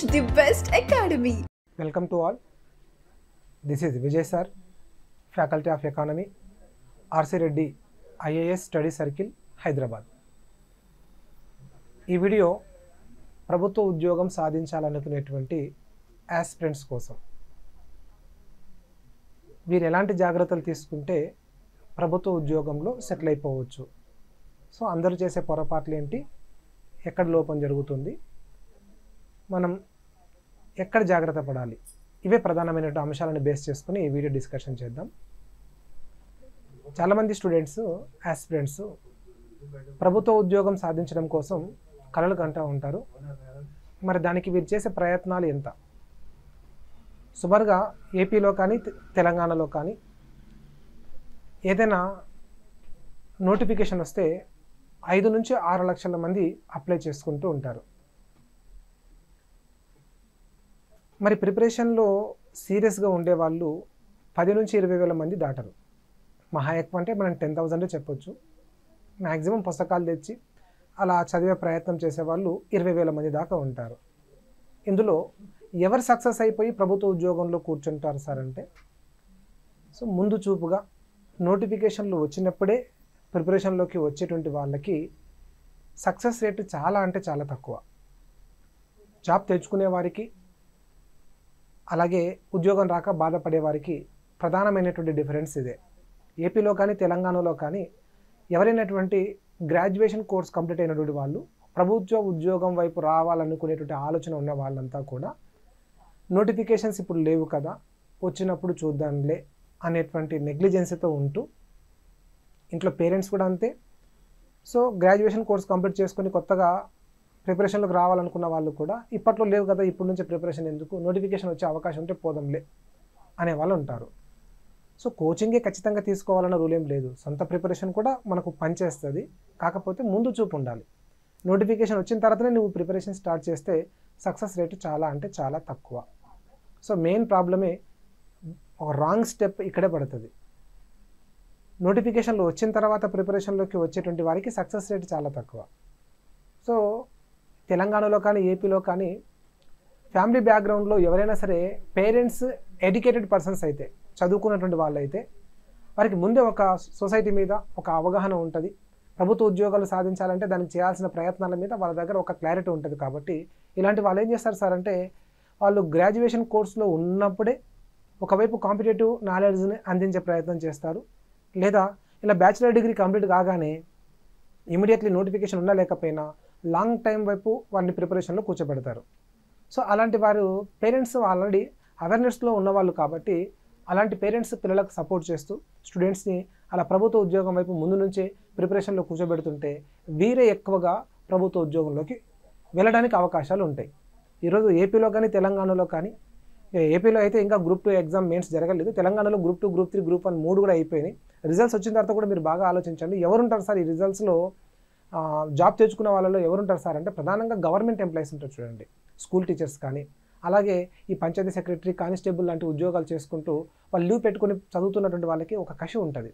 the best academy. Welcome to all. This is Vijay sir, Faculty of Economy, R.C. Reddy IAS Study Circle, Hyderabad. ఈ video ప్రభుత్వ ఉద్యోగం సాధించాలనుకునేటువంటి aspirants కోసం. వీరు ఎలాంటి జాగ్రత్తలు తీసుకుంటే ప్రభుత్వ ఉద్యోగంలో సెటిల్ అయిపోవచ్చు. సో అందరూ చేసే పొరపాట్లు ఏంటి, ఎక్కడ లోపం జరుగుతుంది, మనం ఎక్కడ జాగ్రత్త పడాలి, ఇవే ప్రధానమైన అంశాలను బేస్ చేసుకుని ఈ వీడియో డిస్కషన్ చేద్దాం. చాలామంది స్టూడెంట్స్ ఆస్పిరెంట్స్ ప్రభుత్వ ఉద్యోగం సాధించడం కోసం కలలు కంటూ ఉంటారు. మరి దానికి వీరు చేసే ప్రయత్నాలు ఎంత? సుమారుగా ఏపీలో కానీ తెలంగాణలో కానీ ఏదైనా నోటిఫికేషన్ వస్తే 5 నుంచి 6 లక్షల మంది అప్లై చేసుకుంటూ ఉంటారు. మరి ప్రిపరేషన్లో సీరియస్గా ఉండేవాళ్ళు 10 నుంచి 20 వేల మంది దాటరు. మహా ఎక్కువ అంటే మనం 10,000 చెప్పొచ్చు. మ్యాక్సిమం పుస్తకాలు తెచ్చి అలా చదివే ప్రయత్నం చేసేవాళ్ళు 20 వేల మంది దాకా ఉంటారు. ఇందులో ఎవరు సక్సెస్ అయిపోయి ప్రభుత్వ ఉద్యోగంలో కూర్చుంటారు సార్ అంటే, సో ముందు చూపుగా నోటిఫికేషన్లు వచ్చినప్పుడే ప్రిపరేషన్లోకి వచ్చేటువంటి వాళ్ళకి సక్సెస్ రేటు చాలా అంటే చాలా తక్కువ. జాబ్ తెచ్చుకునే వారికి అలాగే ఉద్యోగం రాక బాధపడే వారికి ప్రధానమైనటువంటి డిఫరెన్స్ ఇదే. ఏపీలో కానీ తెలంగాణలో కానీ ఎవరైనటువంటి గ్రాడ్యుయేషన్ కోర్స్ కంప్లీట్ అయినటువంటి వాళ్ళు ప్రభుత్వ ఉద్యోగం వైపు రావాలనుకునేటువంటి ఆలోచన ఉన్న వాళ్ళంతా కూడా నోటిఫికేషన్స్ ఇప్పుడు లేవు కదా, వచ్చినప్పుడు చూద్దాంలే అనేటువంటి నెగ్లిజెన్సీతో ఉంటూ, ఇంట్లో పేరెంట్స్ కూడా అంతే. సో గ్రాడ్యుయేషన్ కోర్స్ కంప్లీట్ చేసుకొని కొత్తగా ప్రిపరేషన్లోకి రావాలనుకున్న వాళ్ళు కూడా ఇప్పట్లో లేవు కదా, ఇప్పటి నుంచి ప్రిపరేషన్ ఎందుకు, నోటిఫికేషన్ వచ్చే అవకాశం ఉంటే పోదాంలే అనే వాళ్ళు ఉంటారు. సో కోచింగే ఖచ్చితంగా తీసుకోవాలన్న రూల్ ఏం లేదు. సొంత ప్రిపరేషన్ కూడా మనకు పనిచేస్తుంది. కాకపోతే ముందు చూపు ఉండాలి. నోటిఫికేషన్ వచ్చిన తర్వాతనే నువ్వు ప్రిపరేషన్ స్టార్ట్ చేస్తే సక్సెస్ రేటు చాలా అంటే చాలా తక్కువ. సో మెయిన్ ప్రాబ్లమే ఒక రాంగ్ స్టెప్ ఇక్కడే పడుతుంది. నోటిఫికేషన్లు వచ్చిన తర్వాత ప్రిపరేషన్లోకి వచ్చేటువంటి వారికి సక్సెస్ రేట్ చాలా తక్కువ. సో తెలంగాణలో కానీ ఏపీలో కానీ ఫ్యామిలీ బ్యాక్గ్రౌండ్లో ఎవరైనా సరే పేరెంట్స్ ఎడ్యుకేటెడ్ పర్సన్స్ అయితే, చదువుకున్నటువంటి వాళ్ళు అయితే, వారికి ముందే ఒక సొసైటీ మీద ఒక అవగాహన ఉంటుంది. ప్రభుత్వ ఉద్యోగాలు సాధించాలంటే దానికి చేయాల్సిన ప్రయత్నాల మీద వాళ్ళ దగ్గర ఒక క్లారిటీ ఉంటుంది. కాబట్టి ఇలాంటి వాళ్ళు ఏం చేస్తారు సార్ అంటే, వాళ్ళు గ్రాడ్యుయేషన్ కోర్సులో ఉన్నప్పుడే ఒకవైపు కాంపిటేటివ్ నాలెడ్జ్ని అందించే ప్రయత్నం చేస్తారు. లేదా ఇలా బ్యాచిలర్ డిగ్రీ కంప్లీట్ కాగానే ఇమీడియట్లీ నోటిఫికేషన్ ఉన్నా లేకపోయినా లాంగ్ టైం వైపు వారిని ప్రిపరేషన్లో కూర్చోబెడతారు. సో అలాంటి వారు పేరెంట్స్ ఆల్రెడీ అవేర్నెస్లో ఉన్నవాళ్ళు కాబట్టి అలాంటి పేరెంట్స్ పిల్లలకు సపోర్ట్ చేస్తూ స్టూడెంట్స్ని అలా ప్రభుత్వ ఉద్యోగం వైపు ముందు నుంచే ప్రిపరేషన్లో కూర్చోబెడుతుంటే వీరే ఎక్కువగా ప్రభుత్వ ఉద్యోగంలోకి వెళ్ళడానికి అవకాశాలు ఉంటాయి. ఈరోజు ఏపీలో కానీ తెలంగాణలో కానీ, ఏపీలో అయితే ఇంకా గ్రూప్ 2 ఎగ్జామ్ మెయిన్స్ జరగలేదు. తెలంగాణలో గ్రూప్ 2, గ్రూప్ 3, గ్రూప్ 1 3 కూడా అయిపోయినాయి. రిజల్ట్స్ వచ్చిన తర్వాత కూడా మీరు బాగా ఆలోచించండి. ఎవరుంటారు సార్ ఈ రిజల్ట్స్లో? జాబ్ తెచ్చుకున్న వాళ్ళలో ఎవరుంటారు సార్ అంటే ప్రధానంగా గవర్నమెంట్ ఎంప్లాయీస్ ఉంటారు చూడండి. స్కూల్ టీచర్స్ కానీ, అలాగే ఈ పంచాయతీ సెక్రటరీ, కానిస్టేబుల్ లాంటి ఉద్యోగాలు చేసుకుంటూ వాళ్ళు లీవ్ పెట్టుకుని చదువుతున్నటువంటి వాళ్ళకి ఒక కసి ఉంటుంది.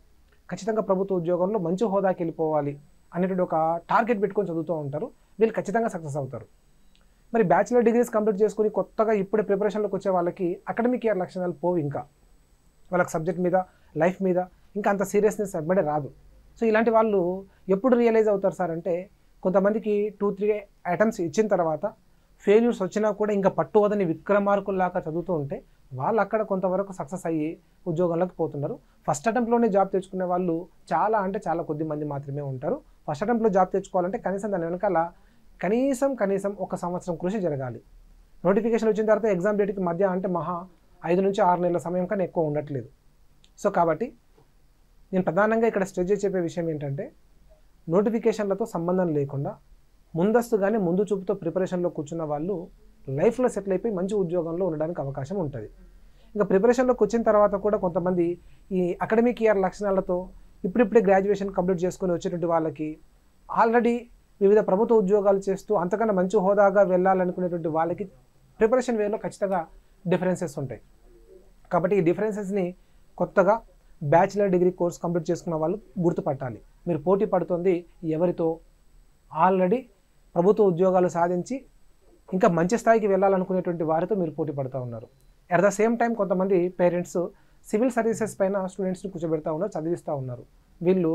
ఖచ్చితంగా ప్రభుత్వ ఉద్యోగంలో మంచి హోదాకి వెళ్ళిపోవాలి అనేటువంటి ఒక టార్గెట్ పెట్టుకొని చదువుతూ ఉంటారు. వీళ్ళు ఖచ్చితంగా సక్సెస్ అవుతారు. మరి బ్యాచిలర్ డిగ్రీస్ కంప్లీట్ చేసుకుని కొత్తగా ఇప్పుడే ప్రిపరేషన్లోకి వచ్చే వాళ్ళకి అకాడమిక్ ఇయర్ లక్షణాలు పోవు. ఇంకా వాళ్ళకి సబ్జెక్ట్ మీద, లైఫ్ మీద ఇంకా అంత సీరియస్నెస్ అవ్వడే రాదు. సో ఇలాంటి వాళ్ళు ఎప్పుడు రియలైజ్ అవుతారు సార్ అంటే, కొంతమందికి 2-3 అటెంప్ట్స్ ఇచ్చిన తర్వాత ఫెయిల్యూర్స్ వచ్చినా కూడా ఇంకా పట్టు వదని విక్రమార్కుల్లాగా చదువుతూ ఉంటే వాళ్ళు అక్కడ కొంతవరకు సక్సెస్ అయ్యి ఉద్యోగంలోకి పోతున్నారు. ఫస్ట్ అటెంప్ట్లోనే జాబ్ తెచ్చుకునే వాళ్ళు చాలా అంటే చాలా కొద్ది మంది మాత్రమే ఉంటారు. ఫస్ట్ అటెంప్ట్లో జాబ్ తెచ్చుకోవాలంటే కనీసం దాని వెనకాల కనీసం 1 సంవత్సరం కృషి జరగాలి. నోటిఫికేషన్ వచ్చిన తర్వాత ఎగ్జామ్ డేట్కి మధ్య అంటే మహా 5 నుంచి 6 నెలల సమయం కన్నా ఎక్కువ ఉండట్లేదు. సో కాబట్టి నేను ప్రధానంగా ఇక్కడ స్ట్రెస్ చేసి చెప్పే విషయం ఏంటంటే, నోటిఫికేషన్లతో సంబంధం లేకుండా ముందస్తుగానే ముందు చూపుతో ప్రిపరేషన్లో కూర్చున్న వాళ్ళు లైఫ్లో సెటిల్ అయిపోయి మంచి ఉద్యోగంలో ఉండడానికి అవకాశం ఉంటుంది. ఇంకా ప్రిపరేషన్లోకి వచ్చిన తర్వాత కూడా కొంతమంది ఈ అకాడమిక్ ఇయర్ లక్షణాలతో ఇప్పుడిప్పుడే గ్రాడ్యుయేషన్ కంప్లీట్ చేసుకొని వచ్చేటువంటి వాళ్ళకి ఆల్రెడీ వివిధ ప్రభుత్వ ఉద్యోగాలు చేస్తూ అంతకన్నా మంచి హోదాగా వెళ్ళాలనుకునేటువంటి వాళ్ళకి ప్రిపరేషన్ వేలో ఖచ్చితంగా డిఫరెన్సెస్ ఉంటాయి. కాబట్టి ఈ డిఫరెన్సెస్ని కొత్తగా బ్యాచిలర్ డిగ్రీ కోర్స్ కంప్లీట్ చేసుకున్న వాళ్ళు గుర్తుపట్టాలి. మీరు పోటీ పడుతుంది ఎవరితో? ఆల్రెడీ ప్రభుత్వ ఉద్యోగాలు సాధించి ఇంకా మంచి స్థాయికి వెళ్ళాలనుకునేటువంటి వారితో మీరు పోటీ పడుతూ ఉన్నారు. అట్ ద సేమ్ టైం కొంతమంది పేరెంట్స్ సివిల్ సర్వీసెస్ పైన స్టూడెంట్స్ని కూర్చోబెడతా ఉన్నారు, చదివిస్తూ ఉన్నారు. వీళ్ళు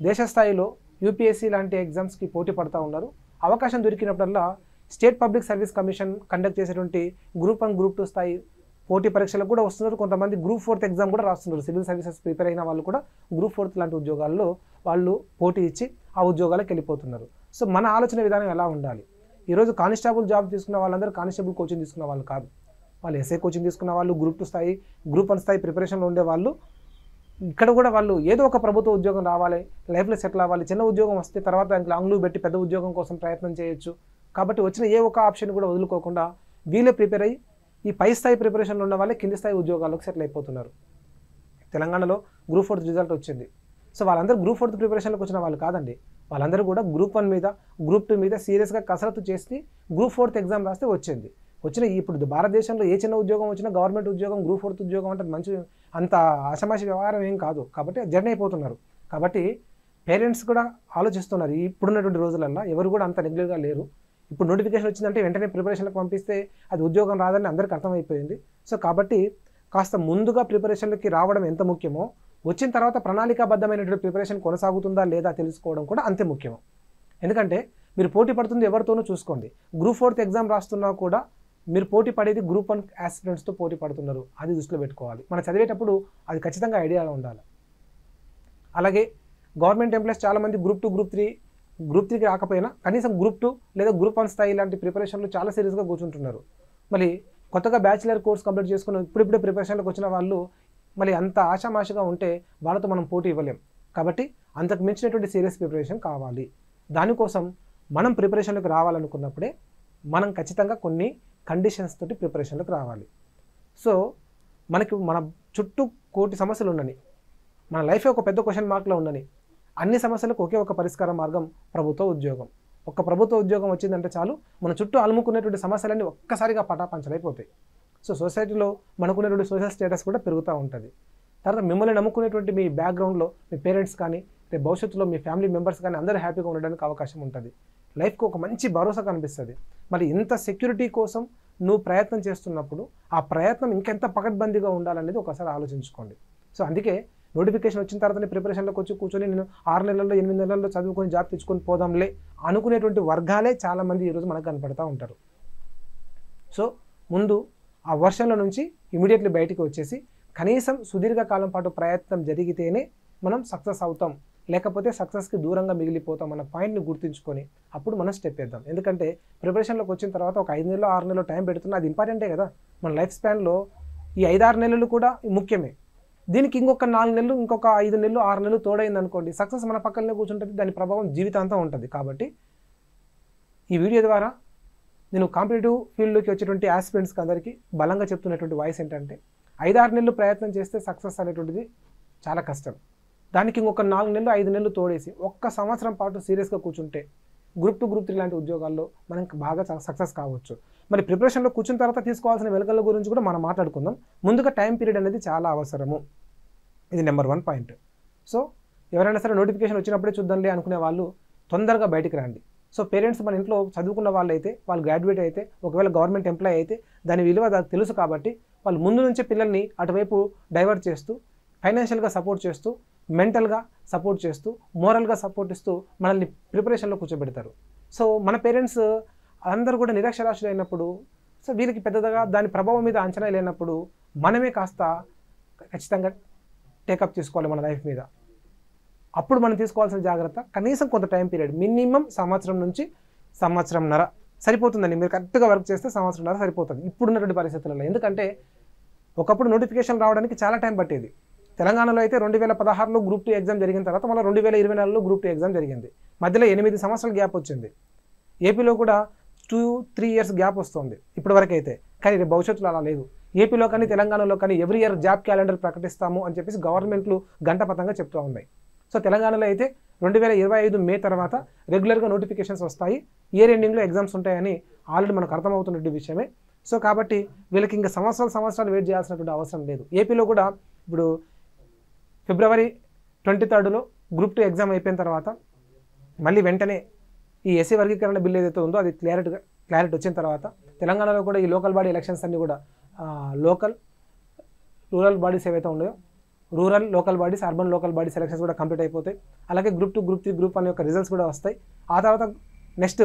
దేశ స్థాయిలో యూపీఎస్సీ లాంటి ఎగ్జామ్స్కి పోటీ పడుతూ ఉన్నారు. అవకాశం దొరికినప్పుడల్లా state public service commission conduct చేసేటువంటి గ్రూప్ 1, గ్రూప్ 2 స్థాయి పోటీ పరీక్షలకు కూడా వస్తున్నారు. కొంతమంది గ్రూప్ 4 ఎగ్జామ్ కూడా రాస్తున్నారు. సివిల్ సర్వీసెస్ ప్రిపేర్ అయిన వాళ్ళు కూడా గ్రూప్ 4 లాంటి ఉద్యోగాల్లో వాళ్ళు పోటీ ఇచ్చి ఆ ఉద్యోగాలకు వెళ్ళిపోతున్నారు. సో మన ఆలోచన విధానం ఎలా ఉండాలి? ఈరోజు కానిస్టేబుల్ జాబ్ తీసుకున్న వాళ్ళందరూ కానిస్టేబుల్ కోచింగ్ తీసుకున్న వాళ్ళు కాదు. వాళ్ళు ఎస్ఐ కోచింగ్ తీసుకున్న వాళ్ళు, గ్రూప్ 2 స్థాయి, గ్రూప్ 1 స్థాయి ప్రిపరేషన్లో ఉండే వాళ్ళు ఇక్కడ కూడా వాళ్ళు ఏదో ఒక ప్రభుత్వ ఉద్యోగం రావాలి, లైఫ్లో సెటిల్ అవ్వాలి, చిన్న ఉద్యోగం వస్తే తర్వాత దానికి లాంగ్లు పెట్టి పెద్ద ఉద్యోగం కోసం ప్రయత్నం చేయొచ్చు. కాబట్టి వచ్చిన ఏ ఒక్క ఆప్షన్ కూడా వదులుకోకుండా వీళ్ళే ప్రిపేర్ అయ్యి ఈ పై స్థాయి ప్రిపరేషన్లో ఉన్న వాళ్ళే కింది స్థాయి ఉద్యోగాలకు సెటిల్ అయిపోతున్నారు. తెలంగాణలో గ్రూప్ 4 రిజల్ట్ వచ్చింది. సో వాళ్ళందరూ గ్రూప్ 4 ప్రిపరేషన్లకు వచ్చిన వాళ్ళు కాదండి. వాళ్ళందరూ కూడా గ్రూప్ 1 మీద, గ్రూప్ 2 మీద సీరియస్గా కసరత్తు చేసి గ్రూప్ 4 ఎగ్జామ్ రాస్తే వచ్చింది. ఇప్పుడు భారతదేశంలో ఏ చిన్న ఉద్యోగం వచ్చినా గవర్నమెంట్ ఉద్యోగం, గ్రూప్ 4 ఉద్యోగం అంటే మంచి అంత ఆషమాషి వ్యవహారం ఏం కాదు. కాబట్టి జర్నీ అయిపోతున్నారు. కాబట్టి పేరెంట్స్ కూడా ఆలోచిస్తున్నారు. ఇప్పుడున్నటువంటి రోజులల్లో ఎవరు కూడా అంత నెగ్లెక్ట్గా లేరు. ఇప్పుడు నోటిఫికేషన్ వచ్చిందంటే వెంటనే ప్రిపరేషన్లకు పంపిస్తే అది ఉద్యోగం రాదని అందరికీ అర్థమైపోయింది. సో కాబట్టి కాస్త ముందుగా ప్రిపరేషన్లకి రావడం ఎంత ముఖ్యమో, వచ్చిన తర్వాత ప్రణాళికాబద్ధమైనటువంటి ప్రిపరేషన్ కొనసాగుతుందా లేదా తెలుసుకోవడం కూడా అంతే ముఖ్యమో. ఎందుకంటే మీరు పోటీ పడుతుంది ఎవరితోనూ చూసుకోండి. గ్రూప్ 4 ఎగ్జామ్ రాస్తున్నా కూడా మీరు పోటీ పడేది గ్రూప్ 1 ఆస్పిరెంట్స్తో పోటీ పడుతున్నారు. అది దృష్టిలో పెట్టుకోవాలి. మనం చదివేటప్పుడు అది ఖచ్చితంగా ఐడియాగా ఉండాలి. అలాగే గవర్నమెంట్ ఎంప్లాయీస్ చాలామంది గ్రూప్ 2, గ్రూప్ 3కి రాకపోయినా కనీసం గ్రూప్ 2 లేదా గ్రూప్ 1 స్థాయి లాంటి ప్రిపరేషన్లు చాలా సీరియస్గా కూర్చుంటున్నారు. మళ్ళీ కొత్తగా బ్యాచిలర్ కోర్స్ కంప్లీట్ చేసుకుని ఇప్పుడిప్పుడే ప్రిపరేషన్లకు వచ్చిన వాళ్ళు మళ్ళీ అంత ఆషామాషగా ఉంటే వాళ్ళతో మనం పోటీ ఇవ్వలేం. కాబట్టి అంతకు మించినటువంటి సీరియస్ ప్రిపరేషన్ కావాలి. దానికోసం మనం ప్రిపరేషన్లకు రావాలనుకున్నప్పుడే మనం ఖచ్చితంగా కొన్ని కండిషన్స్ తోటి ప్రిపరేషన్లకు రావాలి. సో మన చుట్టూ కోటి సమస్యలు ఉండని, మన లైఫ్ ఒక పెద్ద క్వశ్చన్ మార్క్లో ఉండని, అన్ని సమస్యలకు ఒకే ఒక పరిష్కార మార్గం ప్రభుత్వ ఉద్యోగం. ఒక ప్రభుత్వ ఉద్యోగం వచ్చిందంటే చాలు, మన చుట్టూ అలుముకునేటువంటి సమస్యలన్నీ ఒక్కసారిగా పటాపంచలైపోతాయి. సో సొసైటీలో మనకునేటువంటి సోషల్ స్టేటస్ కూడా పెరుగుతూ ఉంటుంది. తర్వాత మిమ్మల్ని నమ్ముకునేటువంటి మీ బ్యాక్గ్రౌండ్లో మీ పేరెంట్స్ కానీ, రేపు భవిష్యత్తులో మీ ఫ్యామిలీ మెంబర్స్ కానీ అందరూ హ్యాపీగా ఉండడానికి అవకాశం ఉంటుంది. లైఫ్కి ఒక మంచి భరోసా కనిపిస్తుంది. మరి ఇంత సెక్యూరిటీ కోసం నువ్వు ప్రయత్నం చేస్తున్నప్పుడు ఆ ప్రయత్నం ఇంకెంత పకడ్బందీగా ఉండాలనేది ఒకసారి ఆలోచించుకోండి. సో అందుకే నోటిఫికేషన్ వచ్చిన తర్వాతనే ప్రిపరేషన్లోకి వచ్చి కూర్చొని నేను 6 నెలల్లో 8 నెలల్లో చదువుకొని జాబ్ తెచ్చుకొని పోదాంలే అనుకునేటువంటి వర్గాలే చాలామంది ఈరోజు మనకు కనపడతా ఉంటారు. సో ముందు ఆ వర్షంలో నుంచి ఇమీడియట్లీ బయటికి వచ్చేసి కనీసం సుదీర్ఘకాలం పాటు ప్రయత్నం జరిగితేనే మనం సక్సెస్ అవుతాం, లేకపోతే సక్సెస్కి దూరంగా మిగిలిపోతాం అన్న పాయింట్ని గుర్తుంచుకొని అప్పుడు మనం స్టెప్ వేద్దాం. ఎందుకంటే ప్రిపరేషన్లోకి వచ్చిన తర్వాత ఒక 5 నెలలు 6 నెలలు టైం పెడుతున్నా అది ఇంపార్టెంటే కదా. మన లైఫ్ స్పాన్లో ఈ 5-6 నెలలు కూడా ముఖ్యమే. దీనికి ఇంకొక 4 నెలలు, ఇంకొక 5 నెలలు 6 నెలలు తోడైంది అనుకోండి, సక్సెస్ మన పక్కనే కూర్చుంటుంది. దాని ప్రభావం జీవితాంతం ఉంటుంది. కాబట్టి ఈ వీడియో ద్వారా నేను కాంపిటేటివ్ ఫీల్డ్లోకి వచ్చేటువంటి ఆస్పిరెంట్స్కి అందరికీ బలంగా చెప్తున్నటువంటి వాయిస్ ఏంటంటే 5-6 నెలలు ప్రయత్నం చేస్తే సక్సెస్ అనేటువంటిది చాలా కష్టం. దానికి ఇంకొక 4 నెలలు 5 నెలలు తోడేసి 1 సంవత్సరం పాటు సీరియస్గా కూర్చుంటే గ్రూప్ 2, గ్రూప్ 3 లాంటి ఉద్యోగాల్లో మనం బాగా సక్సెస్ కావచ్చు. మరి ప్రిపరేషన్లో కూర్చున్న తర్వాత తీసుకోవాల్సిన వెలకల గురించి కూడా మనం మాట్లాడుకుందాం. ముందుగా టైం పీరియడ్ అనేది చాలా అవసరము. ఇది నెంబర్ 1 పాయింట్. సో ఎవరైనా సరే నోటిఫికేషన్ వచ్చినప్పుడే చూద్దాంలే అనుకునే వాళ్ళు తొందరగా బయటికి రండి. సో పేరెంట్స్ మన ఇంట్లో చదువుకున్న వాళ్ళు అయితే, వాళ్ళు గ్రాడ్యుయేట్ అయితే, ఒకవేళ గవర్నమెంట్ ఎంప్లాయీ అయితే దాని విలువ దానికి తెలుసు. కాబట్టి వాళ్ళు ముందు నుంచే పిల్లల్ని అటువైపు డైవర్ట్ చేస్తూ, ఫైనాన్షియల్గా సపోర్ట్ చేస్తూ, మెంటల్గా సపోర్ట్ చేస్తూ, మోరల్గా సపోర్ట్ ఇస్తూ మనల్ని ప్రిపరేషన్లో కూర్చోబెడతారు. సో మన పేరెంట్స్ అందరూ కూడా నిరక్షరాస్యులు అయినప్పుడు, సో వీళ్ళకి పెద్దగా దాని ప్రభావం మీద అంచనా లేనప్పుడు మనమే కాస్త ఖచ్చితంగా టేకప్ చేసుకోవాలి మన లైఫ్ మీద. అప్పుడు మనం తీసుకోవాల్సిన జాగ్రత్త కనీసం కొంత టైం పీరియడ్, మినిమం 1 సంవత్సరం నుంచి 1.5 సంవత్సరం సరిపోతుందండి. మీరు కరెక్ట్గా వర్క్ చేస్తే 1.5 సంవత్సరం సరిపోతుంది ఇప్పుడున్నటువంటి పరిస్థితులలో. ఎందుకంటే ఒకప్పుడు నోటిఫికేషన్ రావడానికి చాలా టైం పట్టేది. తెలంగాణలో అయితే 2016లో గ్రూప్ 2 ఎగ్జామ్ జరిగిన తర్వాత మళ్ళీ 2024లో గ్రూప్ 2 ఎగ్జామ్ జరిగింది. మధ్యలో 8 సంవత్సరాల గ్యాప్ వచ్చింది. ఏపీలో కూడా 2-3 ఇయర్స్ గ్యాప్ వస్తుంది ఇప్పటి వరకు అయితే. కానీ రేపు భవిష్యత్తులో అలా లేదు. ఏపీలో కానీ తెలంగాణలో కానీ ఎవ్రీ ఇయర్ జాబ్ క్యాలెండర్ ప్రకటిస్తాము అని చెప్పేసి గవర్నమెంట్లు గంటపతంగా చెప్తూ ఉన్నాయి. సో తెలంగాణలో అయితే 2025 మే తర్వాత రెగ్యులర్గా నోటిఫికేషన్స్ వస్తాయి. ఇయర్ ఎండింగ్లో ఎగ్జామ్స్ ఉంటాయని ఆల్రెడీ మనకు అర్థమవుతున్నటువంటి విషయమే. సో కాబట్టి వీళ్ళకి ఇంకా సంవత్సరాలు వెయిట్ చేయాల్సినటువంటి అవసరం లేదు. ఏపీలో కూడా ఇప్పుడు ఫిబ్రవరి 23లో గ్రూప్ 2 ఎగ్జామ్ అయిపోయిన తర్వాత మళ్ళీ వెంటనే ఈ ఎస్సీ వర్గీకరణ బిల్ ఏదైతే ఉందో అది క్లారిటీ వచ్చిన తర్వాత తెలంగాణలో కూడా ఈ లోకల్ బాడీ ఎలక్షన్స్ అన్నీ కూడా రూరల్ బాడీస్ ఏవైతే ఉన్నాయో rural local bodies, urban local bodies elections కూడా కంప్లీట్ అయిపోతాయి. అలాగే గ్రూప్ 2, గ్రూప్ 3, గ్రూప్ 1 యొక్క రిజల్ట్స్ కూడా వస్తాయి. ఆ తర్వాత నెక్స్ట్